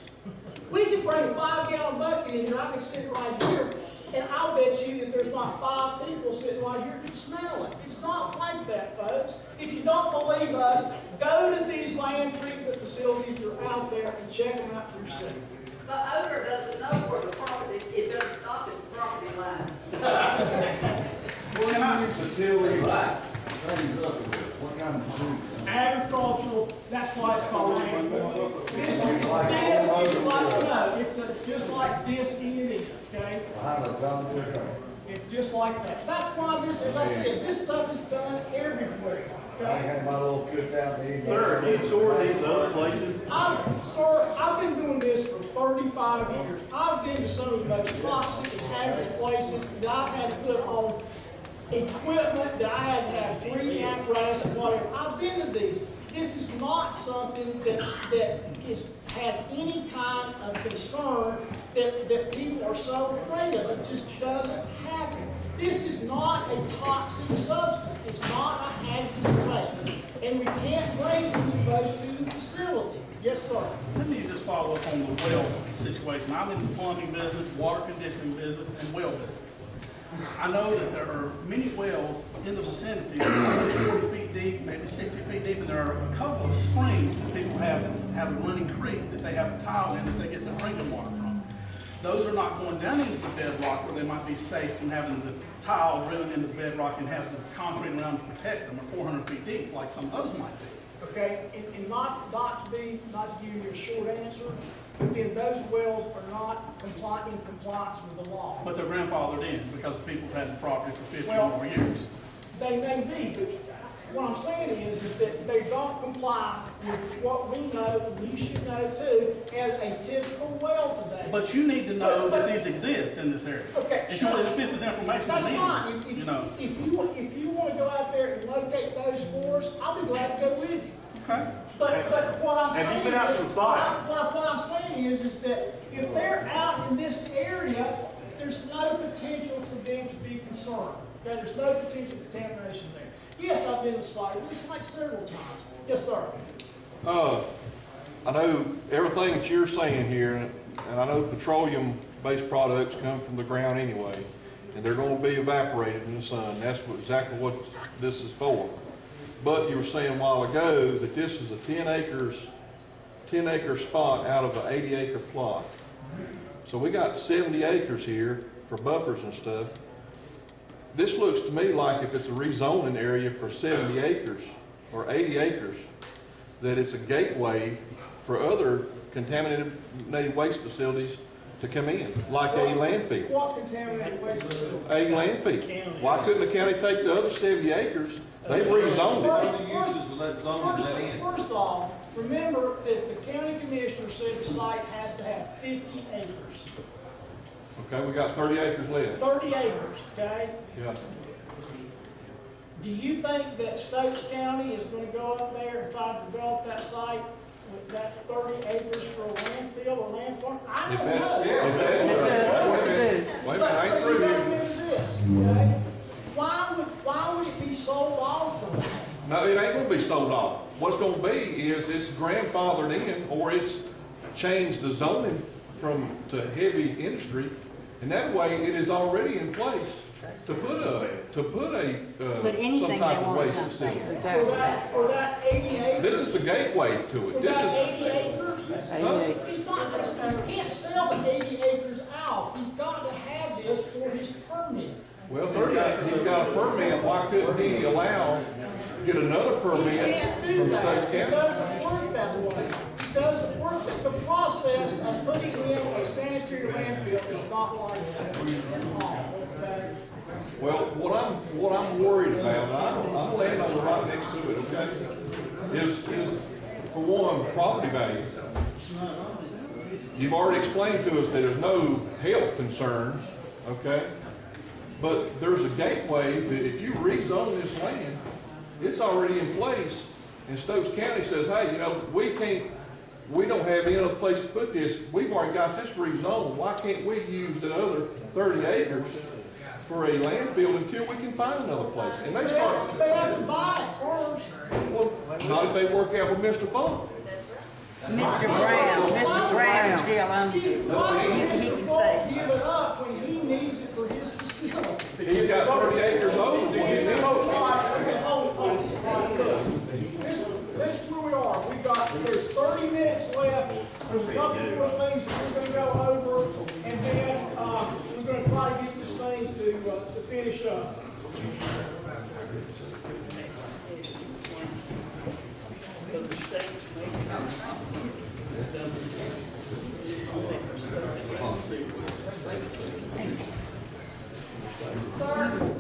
We could bring a 5-gallon bucket in here. I could sit right here, and I'll bet you that there's not 5 people sitting right here can smell it. It's not like that, folks. If you don't believe us, go to these land treatment facilities that are out there and check them out for yourself. The owner doesn't know where the property, it doesn't stop at the property line. Agricultural, that's why it's called landfarming. This is like, no, it's just like disking it in, okay? It's just like that. That's why this, as I said, this stuff is done everywhere, okay? Sir, have you toured these other places? Sir, I've been doing this for 35 years. I've been to some of the most toxic and hazardous places that I've had to put on equipment, that I had to have breathing apparatus and whatever. I've been to these. This is not something that has any kind of concern that people are so afraid of. It just doesn't happen. This is not a toxic substance. It's not a hazardous waste. And we can't bring those to the facility. Yes, sir. Let me just follow up on the well situation. I'm in the plumbing business, water conditioning business, and well business. I know that there are many wells in the vicinity, maybe 40 feet deep, maybe 60 feet deep, and there are a couple of springs that people have a running creek that they have a tile in that they get their drinking water from. Those are not going down into the bedrock where they might be safe from having the tile driven into the bedrock and have the concrete around to protect them, or 400 feet deep, like some of those might be. Okay, and not to give you a short answer, but then those wells are not in compliance with the law. But they're grandfathered in because people have had the property for 50 or more years. They may be, but what I'm saying is that they don't comply with what we know, and you should know too, as a typical well today. But you need to know that these exist in this area. Okay, If sure. this is information That's we need, fine. you know. If you want to go out there and locate those for us, I'll be glad to go with you. Okay. But what I'm saying Have you been out to the site? What I'm saying is that if they're out in this area, there's no potential for them to be concerned. Okay, there's no potential contamination there. Yes, I've been to the site. This like several times. Yes, sir. I know everything that you're saying here, and I know petroleum-based products come from the ground anyway, and they're going to be evaporated in the sun. That's exactly what this is for. But you were saying a while ago that this is a 10 acre spot out of an 80-acre plot. So we got 70 acres here for buffers and stuff. This looks to me like if it's a rezoning area for 70 acres or 80 acres, that it's a gateway for other contaminated waste facilities to come in, like a landfill. What contaminated waste facility? A landfill. Why couldn't the county take the other 70 acres? They've rezoned it. First off, remember that the county commissioner said the site has to have 50 acres. Okay, we got 30 acres left. 30 acres, okay? Yeah. Do you think that Stokes County is gonna go up there and try to develop that site with that 30 acres for a landfill or land farm? I If don't that's, know. if that's, wait a minute, I ain't through But here. you gotta do this, okay? Why would it be sold off for that? No, it ain't gonna be sold off. What's gonna be is it's grandfathered in, or it's changed the zoning to heavy industry, and that way it is already in place to put a some type of waste facility. For that 80 acres? This is the gateway to For it. This that is, 80 acres? Huh? He's not gonna, he can't sell the 80 acres out. He's got to have this for his permit. well, he's got a permit, why couldn't he get another He permit can't do from that. Stokes It County? doesn't work that way. It doesn't work. The process of putting in a sanitary landfill is not like that at all, okay? Well, what I'm worried about, and I'm laying on the right next to it, okay, is for one, property value. You've already explained to us that there's no health concerns, okay? But there's a gateway that if you rezone this land, it's already in place, and Stokes County says, hey, we don't have any other place to put this. We've already got this rezoned. Why can't we use the other 30 acres for a landfill until we can find another place? And they start. They have to buy it first. Well, not if they work out with Mr. Funk. Mr. Brown still owns it. Why He would can Mr. say. Falk give it up when he needs it for his facility? He's got 30 acres over what he needs. All right, okay, hold. All right, look. This is where we are. There's 30 minutes left. There's a couple more things that we're gonna go over, and then, we're gonna try to get this thing to finish up. Sir,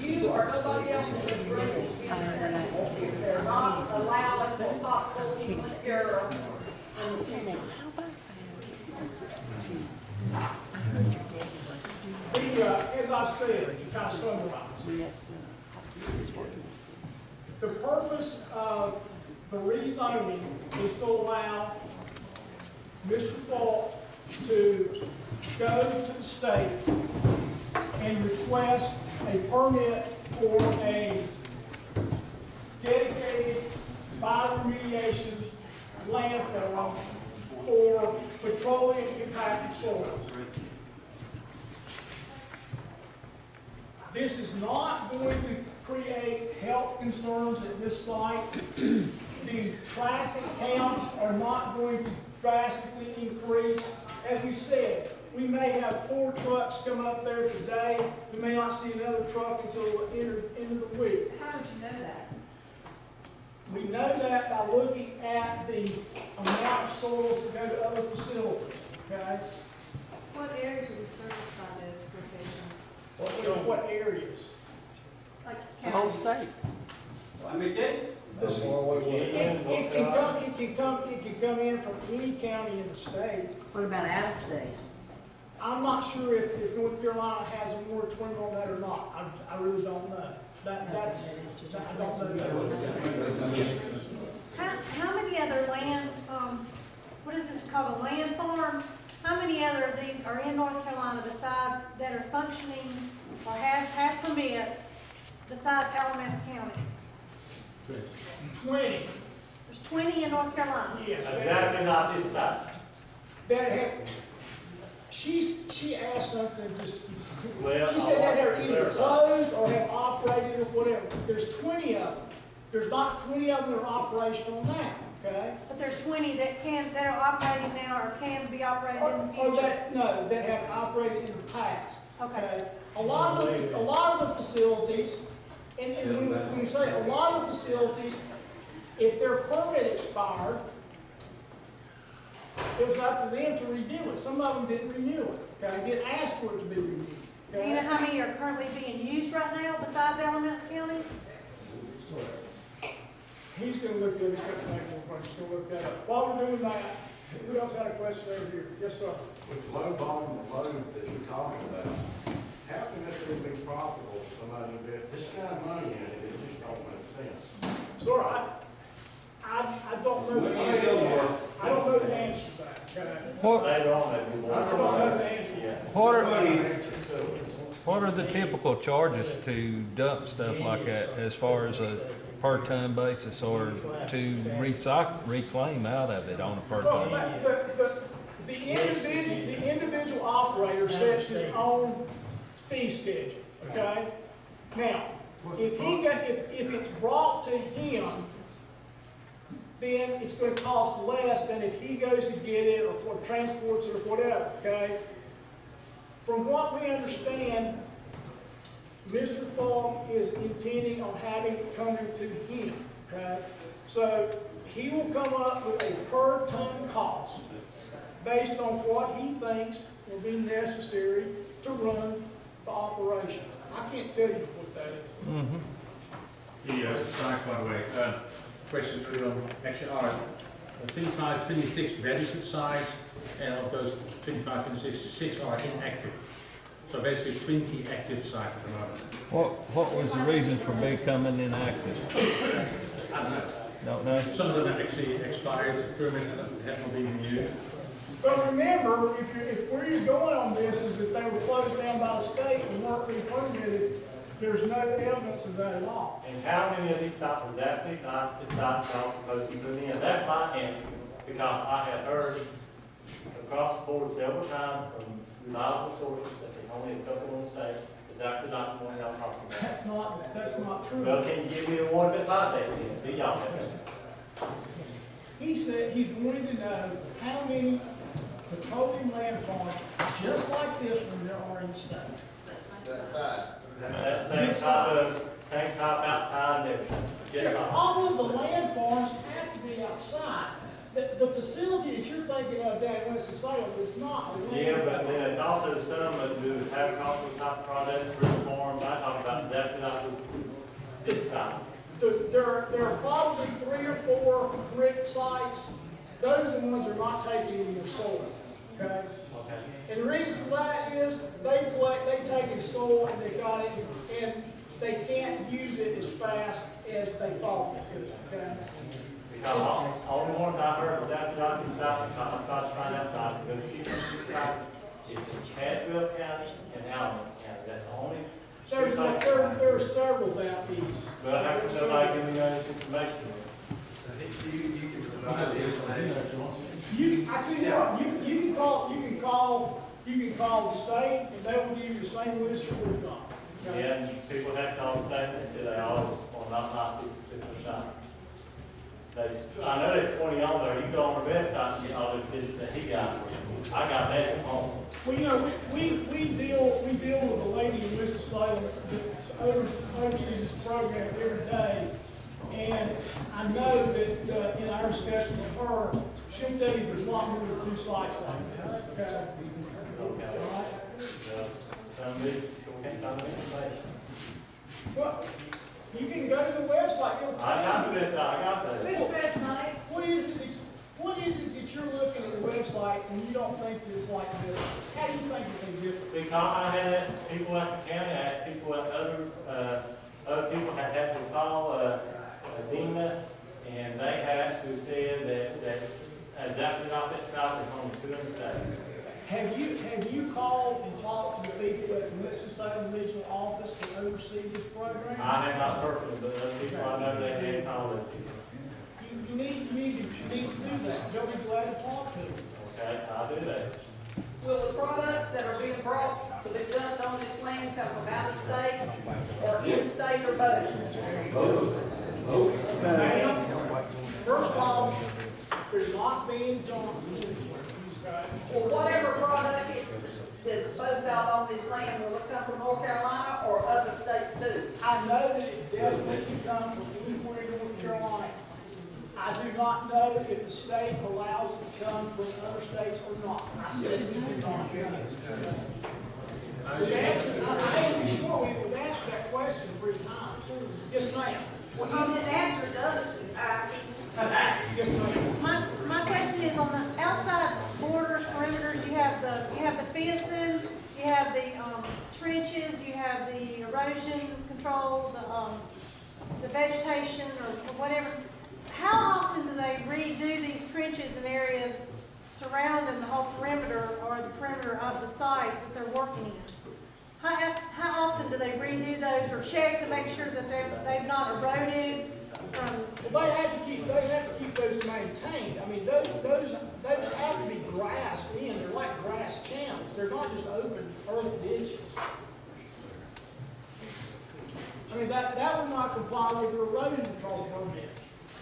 you or nobody else in this room will be responsible if they're not allowing for possible error in the future. As I've said, to kind of summarize, the purpose of the rezoning is to allow Mr. Falk to go to the state and request a permit for a dedicated bioremediation landfill for petroleum impacted soils. This is not going to create health concerns at this site. The traffic counts are not going to drastically increase. As we said, we may have 4 trucks come up there today. We may not see another truck until the end of the week. How would you know that? We know that by looking at the amount of soils that go to other facilities, okay? What areas will be serviced by this location? What areas? Like The whole state. I mean, it can come in from any county in the state. What about out of state? I'm not sure if North Carolina has a moratorium on that or not. I really don't know. I don't know that. How many other land, what is this called, a land farm? How many other of these are in North Carolina besides, that are functioning or have permits besides Alamance County? 20. There's 20 in North Carolina. Yes. Exactly not this side. That have, she asked something just, Well, she said that are either clarify. closed or have operated or whatever. There's 20 of them. There's not 20 of them that are operational now, okay? But there's 20 that are operating now or can be operated in the future. that have operated in the past. Okay. A lot of the facilities, and when you say a lot of the facilities, if their permit expired, it was up to them to renew it. Some of them didn't renew it. Okay, didn't ask for it to be renewed. Do you know how many are currently being used right now besides Alamance County? He's going to look at it. He's going to make more points. He's going to look that up. While we're doing that, who else had a question over here? Yes, sir. With the low volume of load that you're talking about, how can this be profitable to somebody that this kind of money in it, it just don't make sense. Sir, I don't know the answer. I don't know the answer to that, okay? Later on, maybe we'll. I don't know the answer. What are the typical charges to dump stuff like that as far as a per ton basis or to reclaim out of it on a per Well, ton? the individual operator sets his own fee schedule, okay? Now, if it's brought to him, then it's gonna cost less than if he goes to get it or transports it or whatever, okay? From what we understand, Mr. Falk is intending on having it coming to him, okay? So he will come up with a per ton cost based on what he thinks will be necessary to run the operation. I can't tell you what that is. The size, by the way, question actually are 25, 26 registered sites, and of those 25, 26, 6 are inactive. So basically 20 active sites at the moment. What was the reason for becoming inactive? I don't know. Don't know? Some of them have actually expired, permits have not been renewed. But remember, if where you're going on this is that they were closed down by the state and weren't being permitted, there's no evidence of that at all. And how many of these sites was that big, not the sites y'all proposing to put in? That's my answer, because I have heard across the board several times from reliable sources that there's only a couple in the state, exactly like the one y'all talking about. That's not true. Well, can you give me the one that might be, do y'all have that? He said he's wanting to know how many petroleum land farms, just like this one, there are in the state. That same type outside and everything. Yes, All of the land farms have to be outside. The facility that you're thinking of down in West Salem is not a land yeah, but farm. then it's also some that do agricultural type products for the farms. I talk about exactly like this side. There are probably 3 or 4 brick sites. Those are the ones that are not taking any more soil, okay? And the reason for that is they've taken soil and they've got it, and they can't use it as fast as they thought they could, okay? Because all the ones I heard was after I decided, I thought trying that side, to go see some of these sites, is in Caswell County and Alamance County. That's the only. There are several down east. But how can somebody give me this information? I see what, you can call the state and they will give you the same list that we've got. okay? Yeah, and people have to call the state and say they all will not like this particular site. I know there's 20 on there. You go on the website and get all the business that he got. I got that at home. Well, you know, we deal with a lady in Winston-Salem that oversees this program every day. And I know that in our discussion with her, she'll tell you there's a lot more than 2 sites like this, okay? Okay. All right? Some business, we can't find the information. Well, you can go to the website, it'll tell you. I got the website, I got that. Which website? What is it that you're looking at the website and you don't think it's like this? How do you think it's different? Because I had asked people at the county, I asked people at other people had actually called, Dina, and they had actually said that exactly like that site is on the 2 and the 7. Have you called and talked to the people at the Winston-Salem Regional Office that oversee this program? I have not personally, but other people I know they had called it. You need to do that. They'll be glad to talk to you. Okay, I'll do that. Will the products that are being brought to be dumped on this land come from out of state or in-state or both? Ma'am, first off, there's not being dumped. Or whatever product that's disposed of on this land, will it come from North Carolina or other states too? I know that it definitely can come from anywhere in North Carolina. I do not know if the state allows it to come from other states or not. I said we do not. We've answered, I'm sure we've answered that question 3 times. Yes, ma'am. Well, you didn't answer the other 2 times. Yes, ma'am. My question is on the outside borders, perimeters, you have the fencing, you have the trenches, you have the erosion control, the vegetation or whatever, how often do they redo these trenches and areas surrounding the whole perimeter or the perimeter of the site that they're working in? How often do they redo those or check to make sure that they've not eroded from? Well, they have to keep those maintained. I mean, those have to be grassed in. They're like grass channels. They're not just open earth ditches. I mean, that would not comply with the erosion control permit.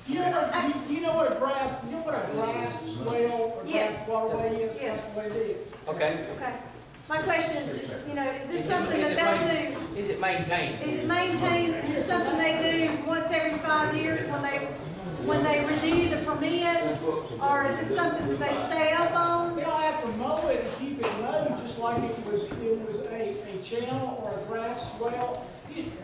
You know what a grass swale or grass waterway is? Yes. That's the way it is. Okay. Okay. My question is just, is this something that they'll do? Is it maintained? Is it maintained? Is it something they do once every 5 years when they renew the permit? Or is it something that they stay up on? They'll have to mow it and keep it low, just like it was a channel or a grass swale.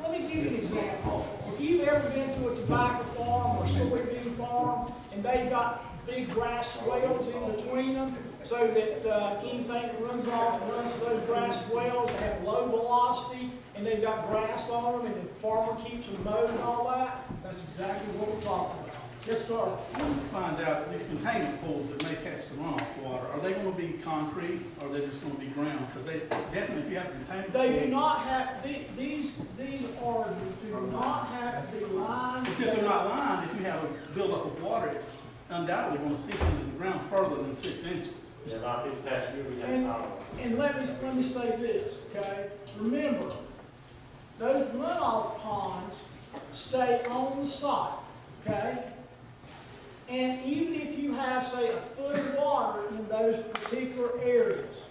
Let me give you an example. If you've ever been to a tobacco farm or soybean farm, and they've got big grass swales in between them, so that anything that runs off runs to those grass swales, they have low velocity, and they've got grass on them, and the farmer keeps them mowed and all that, that's exactly what we're talking about. Yes, sir. When you find out these containment pools that may catch the runoff water, are they going to be concrete or are they just going to be ground? Because they definitely, if you have a containment They pool, do not have, these are, do not have to be lined. if they're not lined, if you have a buildup of water, it's undoubtedly going to sink into the ground further than 6 inches. Yeah, like this past year, we had And, power. and let me say this, okay? Remember, those runoff ponds stay on the site, okay? And even if you have, say, a foot of water in those particular areas,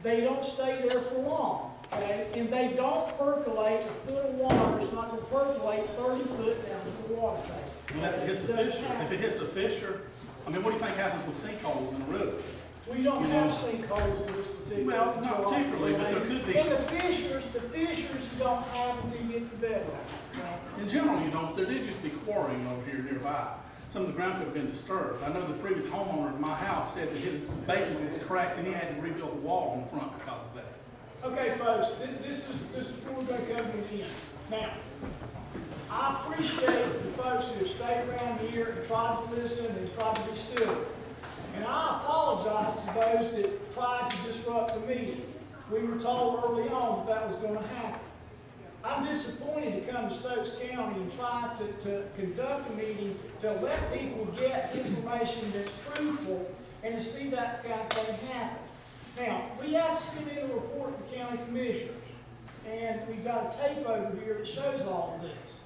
they don't stay there for long, okay? And they don't percolate. A foot of water is not going to percolate 30 foot down to the water tank. Unless it hits a fissure. If it hits a fissure, I mean, what do you think happens with sinkholes in the road? We don't have sinkholes in this particular. Well, not particularly, but there could be. And the fissures you don't have until you get to bedrock. In general, you don't. There did used to be quarrying over here nearby. Some of the ground could have been disturbed. I know the previous homeowner of my house said that his basement was cracked and he had to rebuild the wall in the front because of that. Okay, folks, this is where we're going to come to the end. Now, I appreciate the folks who have stayed around here and tried to listen and tried to be civil. And I apologize to those that tried to disrupt the meeting. We were told early on that was going to happen. I'm disappointed to come to Stokes County and try to conduct a meeting to let people get information that's truthful and to see that kind of thing happen. Now, we have to send in a report to county commissioners, and we've got a tape over here that shows all of this.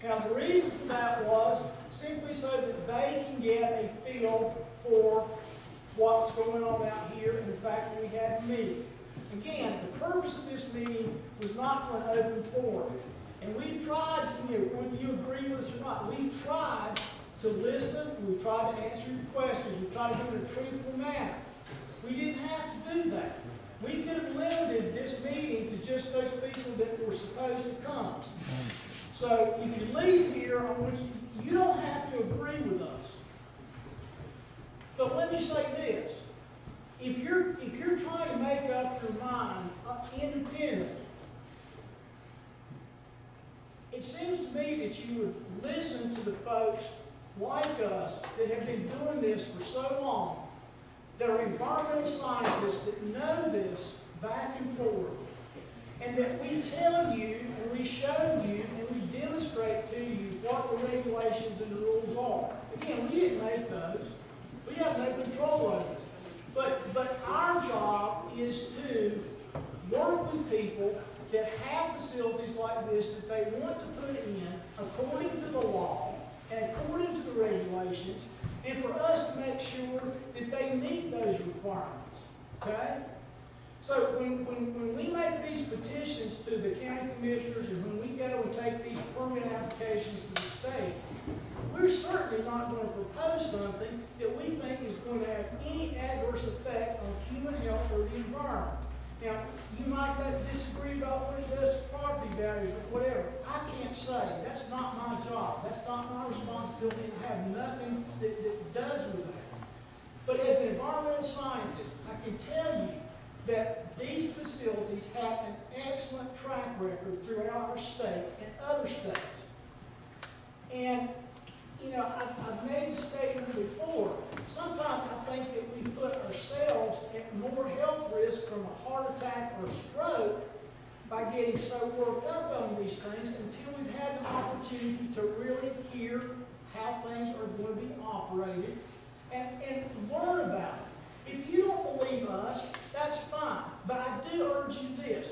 Now, the reason for that was simply so that they can get a feel for what's going on out here and the fact that we had a meeting. Again, the purpose of this meeting was not for an open forum. And we've tried, whether you agree with us or not, we've tried to listen, we've tried to answer your questions, we've tried to do it in a truthful manner. We didn't have to do that. We could have limited this meeting to just those people that were supposed to come. So if you leave here on which you don't have to agree with us. But let me say this. If you're trying to make up your mind independently, it seems to me that you would listen to the folks like us that have been doing this for so long, that are environmental scientists that know this back and forth, and that we tell you and we show you and we demonstrate to you what the regulations and the rules are. Again, we didn't make those. We have no control over it. But our job is to work with people that have facilities like this that they want to put in according to the law and according to the regulations, and for us to make sure that they meet those requirements. Okay? So when we make these petitions to the county commissioners and when we go and take these permit applications to the state, we're certainly not going to propose something that we think is going to have any adverse effect on human health or the environment. Now, you might disagree about what it does to property values or whatever. I can't say. That's not my job. That's not my responsibility. I have nothing that does with that. But as an environmental scientist, I can tell you that these facilities have an excellent track record throughout our state and other states. And, you know, I've made the statement before, sometimes I think that we put ourselves at more health risk from a heart attack or a stroke by getting so worked up on these things until we've had an opportunity to really hear how things are going to be operated and learn about it. If you don't believe us, that's fine. But I do urge you this.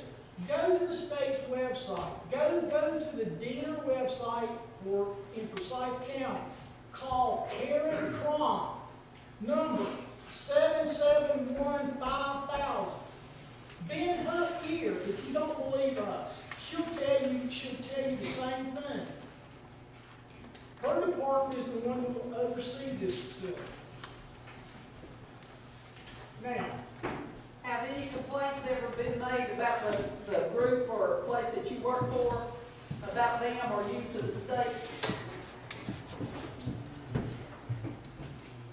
Go to the state's website. Go to the Diener website for Forsyth County. Call Karen Cron, number 771-5000. Bend her ear if you don't believe us. She'll tell you the same thing. Her department is the one that will oversee this facility. Now, have any complaints ever been made about the group or place that you work for, about them or you to the state?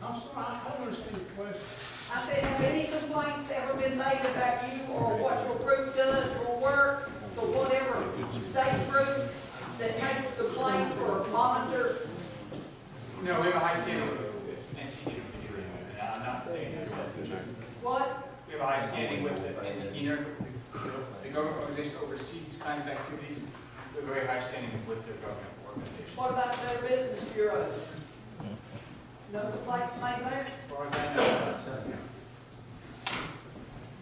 I'm sorry, I don't understand your question. I said, have any complaints ever been made about you or what your group does, your work, for whatever state group that makes complaints or monitors? No, we have a high standing with NCD. I'm not saying that that's the truth. What? We have a high standing with the NCD. The government organization oversees these kinds of activities. We have a very high standing with their government organization. What about their business bureau? No complaints made there? As far as I know,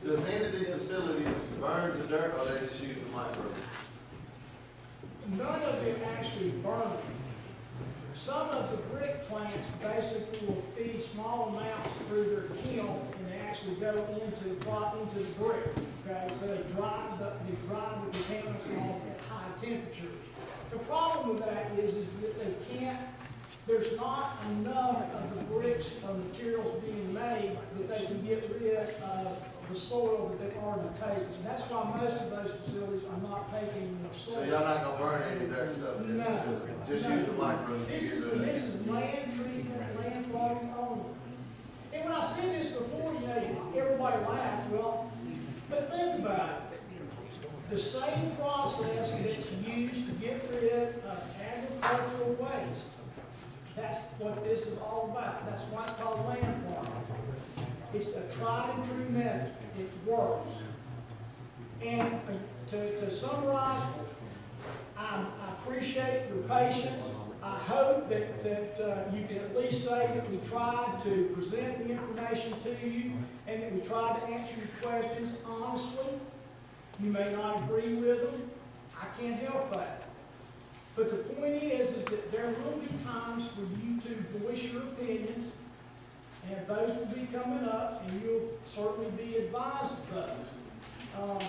Does any of these facilities burn the dirt or they just use the micro? None of them actually burn. Some of the brick plants basically will feed small amounts through their kiln and they actually go into the brick. Okay, so they drive the contaminants off at high temperatures. The problem with that is that they can't. There's not enough of the bricks or materials being made that they can get rid of the soil that they've already taken. And that's why most of those facilities are not taking the soil. So y'all not gonna burn any dirt stuff? No. Just No. use the micro. This is land treatment, land farming only. And when I said this before, you know, everybody laughed. Well, but think about it. The same process that's used to get rid of agricultural waste. That's what this is all about. That's why it's called land farming. It's a tried and true method. It works. And to summarize, I appreciate your patience. I hope that you can at least say that we tried to present the information to you and that we tried to answer your questions honestly. You may not agree with them. I can't help that. But the point is that there will be times for you to voice your opinions, and those will be coming up, and you'll certainly be advised of those.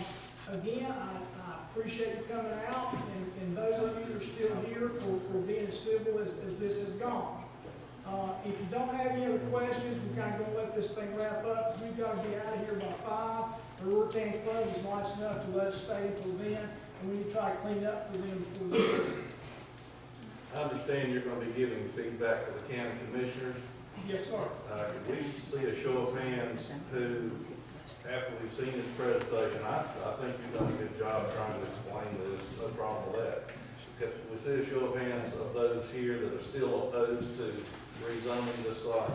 Again, I appreciate you coming out, and those of you that are still here for being as civil as this has gone. If you don't have any other questions, we're kind of going to let this thing wrap up, because we've got to be out of here by 5. The Roar Tank Club is nice enough to let us stay until then, and we need to try to clean up for them before we leave. I understand you're gonna be giving feedback to the county commissioners. Yes, sir. Could we see a show of hands who, after we've seen this presentation, I think you've done a good job trying to explain this, no problem with that. Could we see a show of hands of those here that are still opposed to rezoning this site?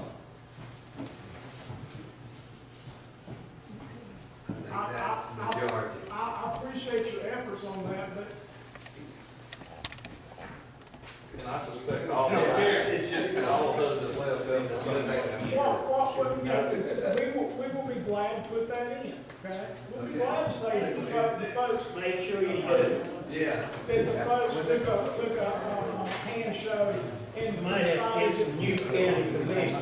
I appreciate your efforts on that, but And I suspect all of those that left felt the same way. we will be glad to put that in, okay? We'll be glad to say that the folks. Make sure you do. Yeah. That the folks took a hand show and decided to new county commission.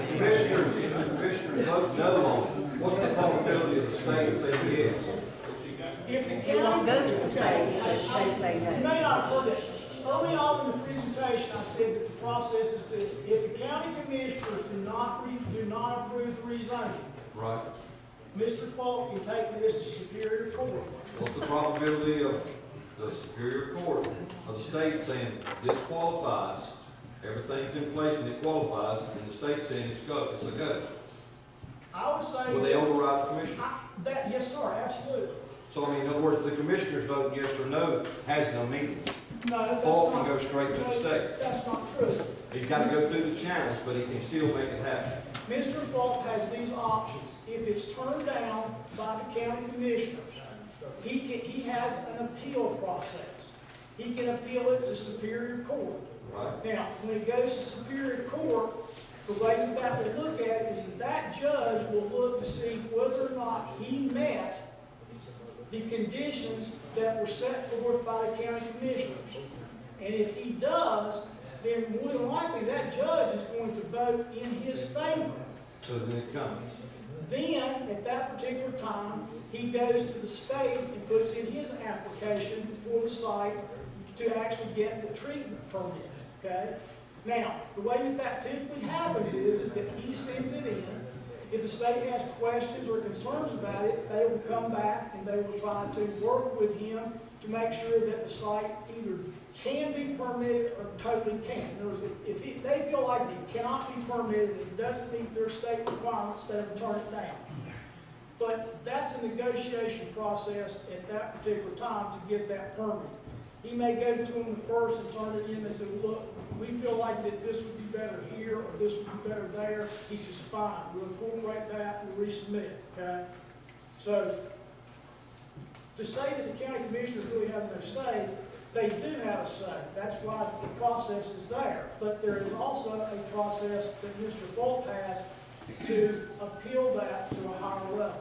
Commissioners vote no on it. What's the probability of the state saying yes? If the It won't county, go to the state, they say you no. may not have heard it. Early on in the presentation, I said that the process is this. If the county commissioners do not approve the rezoning, Right. Mr. Falk can take this to Superior Court. What's the probability of the Superior Court of the state saying this qualifies, everything's in place and it qualifies, and the state saying it's a go? I would say. Will they override the commission? Yes, sir, absolutely. So, I mean, in other words, the commissioners vote yes or no has no meaning. No, that's Fault not. can go straight to the state. That's not true. He's gotta go through the channels, but he can still make it happen. Mr. Falk has these options. If it's turned down by the county commissioners, he has an appeal process. He can appeal it to Superior Court. Right. Now, when it goes to Superior Court, the way that will look at it is that judge will look to see whether or not he met the conditions that were set forth by the county commissioners. And if he does, then more than likely that judge is going to vote in his favor. So then it comes. Then, at that particular time, he goes to the state and puts in his application for the site to actually get the treatment permit, okay? Now, the way that typically happens is that he sends it in. If the state has questions or concerns about it, they will come back and they will try to work with him to make sure that the site either can be permitted or totally can't. In other words, if they feel like it cannot be permitted, it doesn't meet their state requirements, they will turn it down. But that's a negotiation process at that particular time to get that permit. He may go to them first and turn it in and say, look, we feel like that this would be better here or this would be better there. He says, fine, we'll incorporate that, we'll resubmit, okay? So, to say that the county commissioners really have no say, they do have a say. That's why the process is there. But there is also a process that Mr. Fulton has to appeal that to a higher level.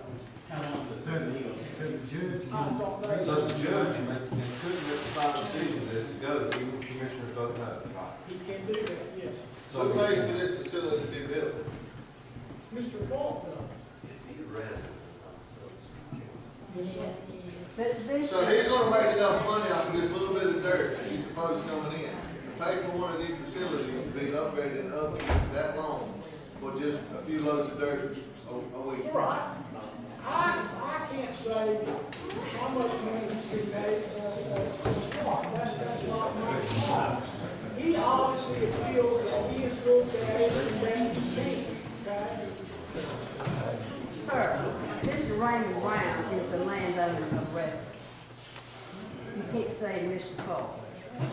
How long does that need? So the judge? I don't know. So the judge can make the final decision as it goes, even if the commissioners don't know. He can do that, yes. So Who pays for this facility to be built? Mr. Fulton. Is he a resident? Yes, sir. So he's gonna make enough money off of this little bit of dirt that he's supposed coming in, pay for one of these facilities to be upgraded up that long for just a few loads of dirt a week. Sir, I can't say how much money he's been paid for. That's not my job. He obviously feels that he is looked at everything he can, okay? Sir, Mr. Raymond Brown is the landowner of record. You keep saying Mr. Falk.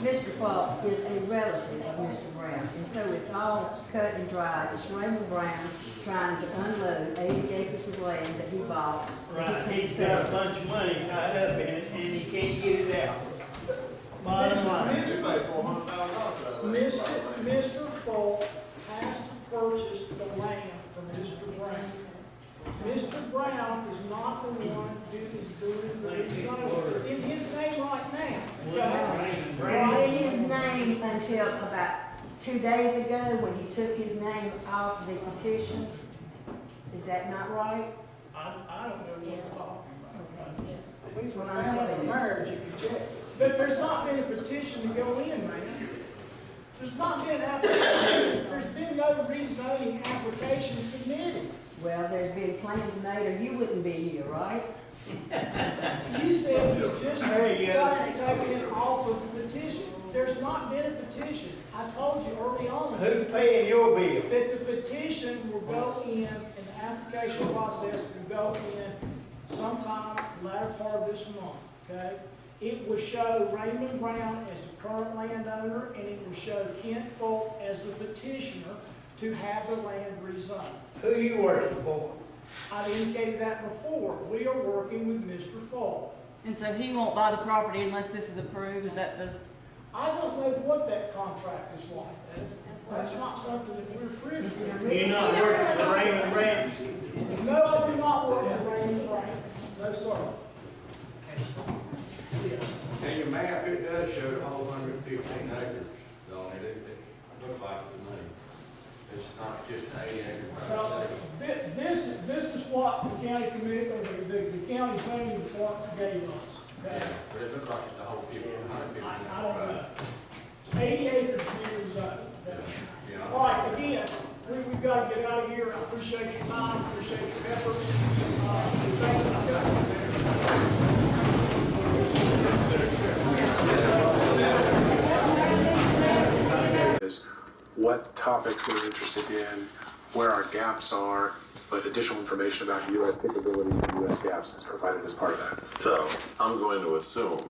Mr. Falk is a relative of Mr. Brown, and so it's all cut and dried. It's Raymond Brown trying to unload 80 acres of land that he bought. Right, he's got a bunch of money tied up in it, and he can't get it out. Bottom line. Mr. Falk has to purchase the land from Mr. Brown. Mr. Brown is not the one who is doing the rezoning. It's in his name right now. Okay? Well, in his name until about 2 days ago when he took his name off the petition. Is that not right? I don't know what you're talking about. That's what I I'm have a telling you. marriage, you can check. But there's not been a petition to go in, man. There's not been application. There's been no rezoning application submitted. Well, there's been plans made or you wouldn't be here, right? You said you just got to take it off of the petition. There's not been a petition. I told you early on. Who's paying your bill? That the petition will go in and the application process will go in sometime latter part of this month, okay? It will show Raymond Brown as the current landowner and it will show Kent Fulk as the petitioner to have the land rezoned. Who you working for? I indicated that before. We are working with Mr. Fulk. And so he won't buy the property unless this is approved, is that the? I don't know what that contract is like. That's not something that we're privy to. You're not working for Raymond Brown? No, I do not work for Raymond Brown. No, sir. And your map, it does show the whole 115 acres on it. It looks like to me. It's not just an 80 acre Well, parcel. this is what the county committee, the county zoning department gave us. Okay? Yeah, but it looks like it's the whole 115. I don't know. 80 acres here is up. Yeah. All right, again, we've got to get out of here. I appreciate your time, appreciate your efforts. Thank you. Is what topics we're interested in, where our gaps are, but additional information about U.S. capabilities and U.S. gaps is provided as part of that. So I'm going to assume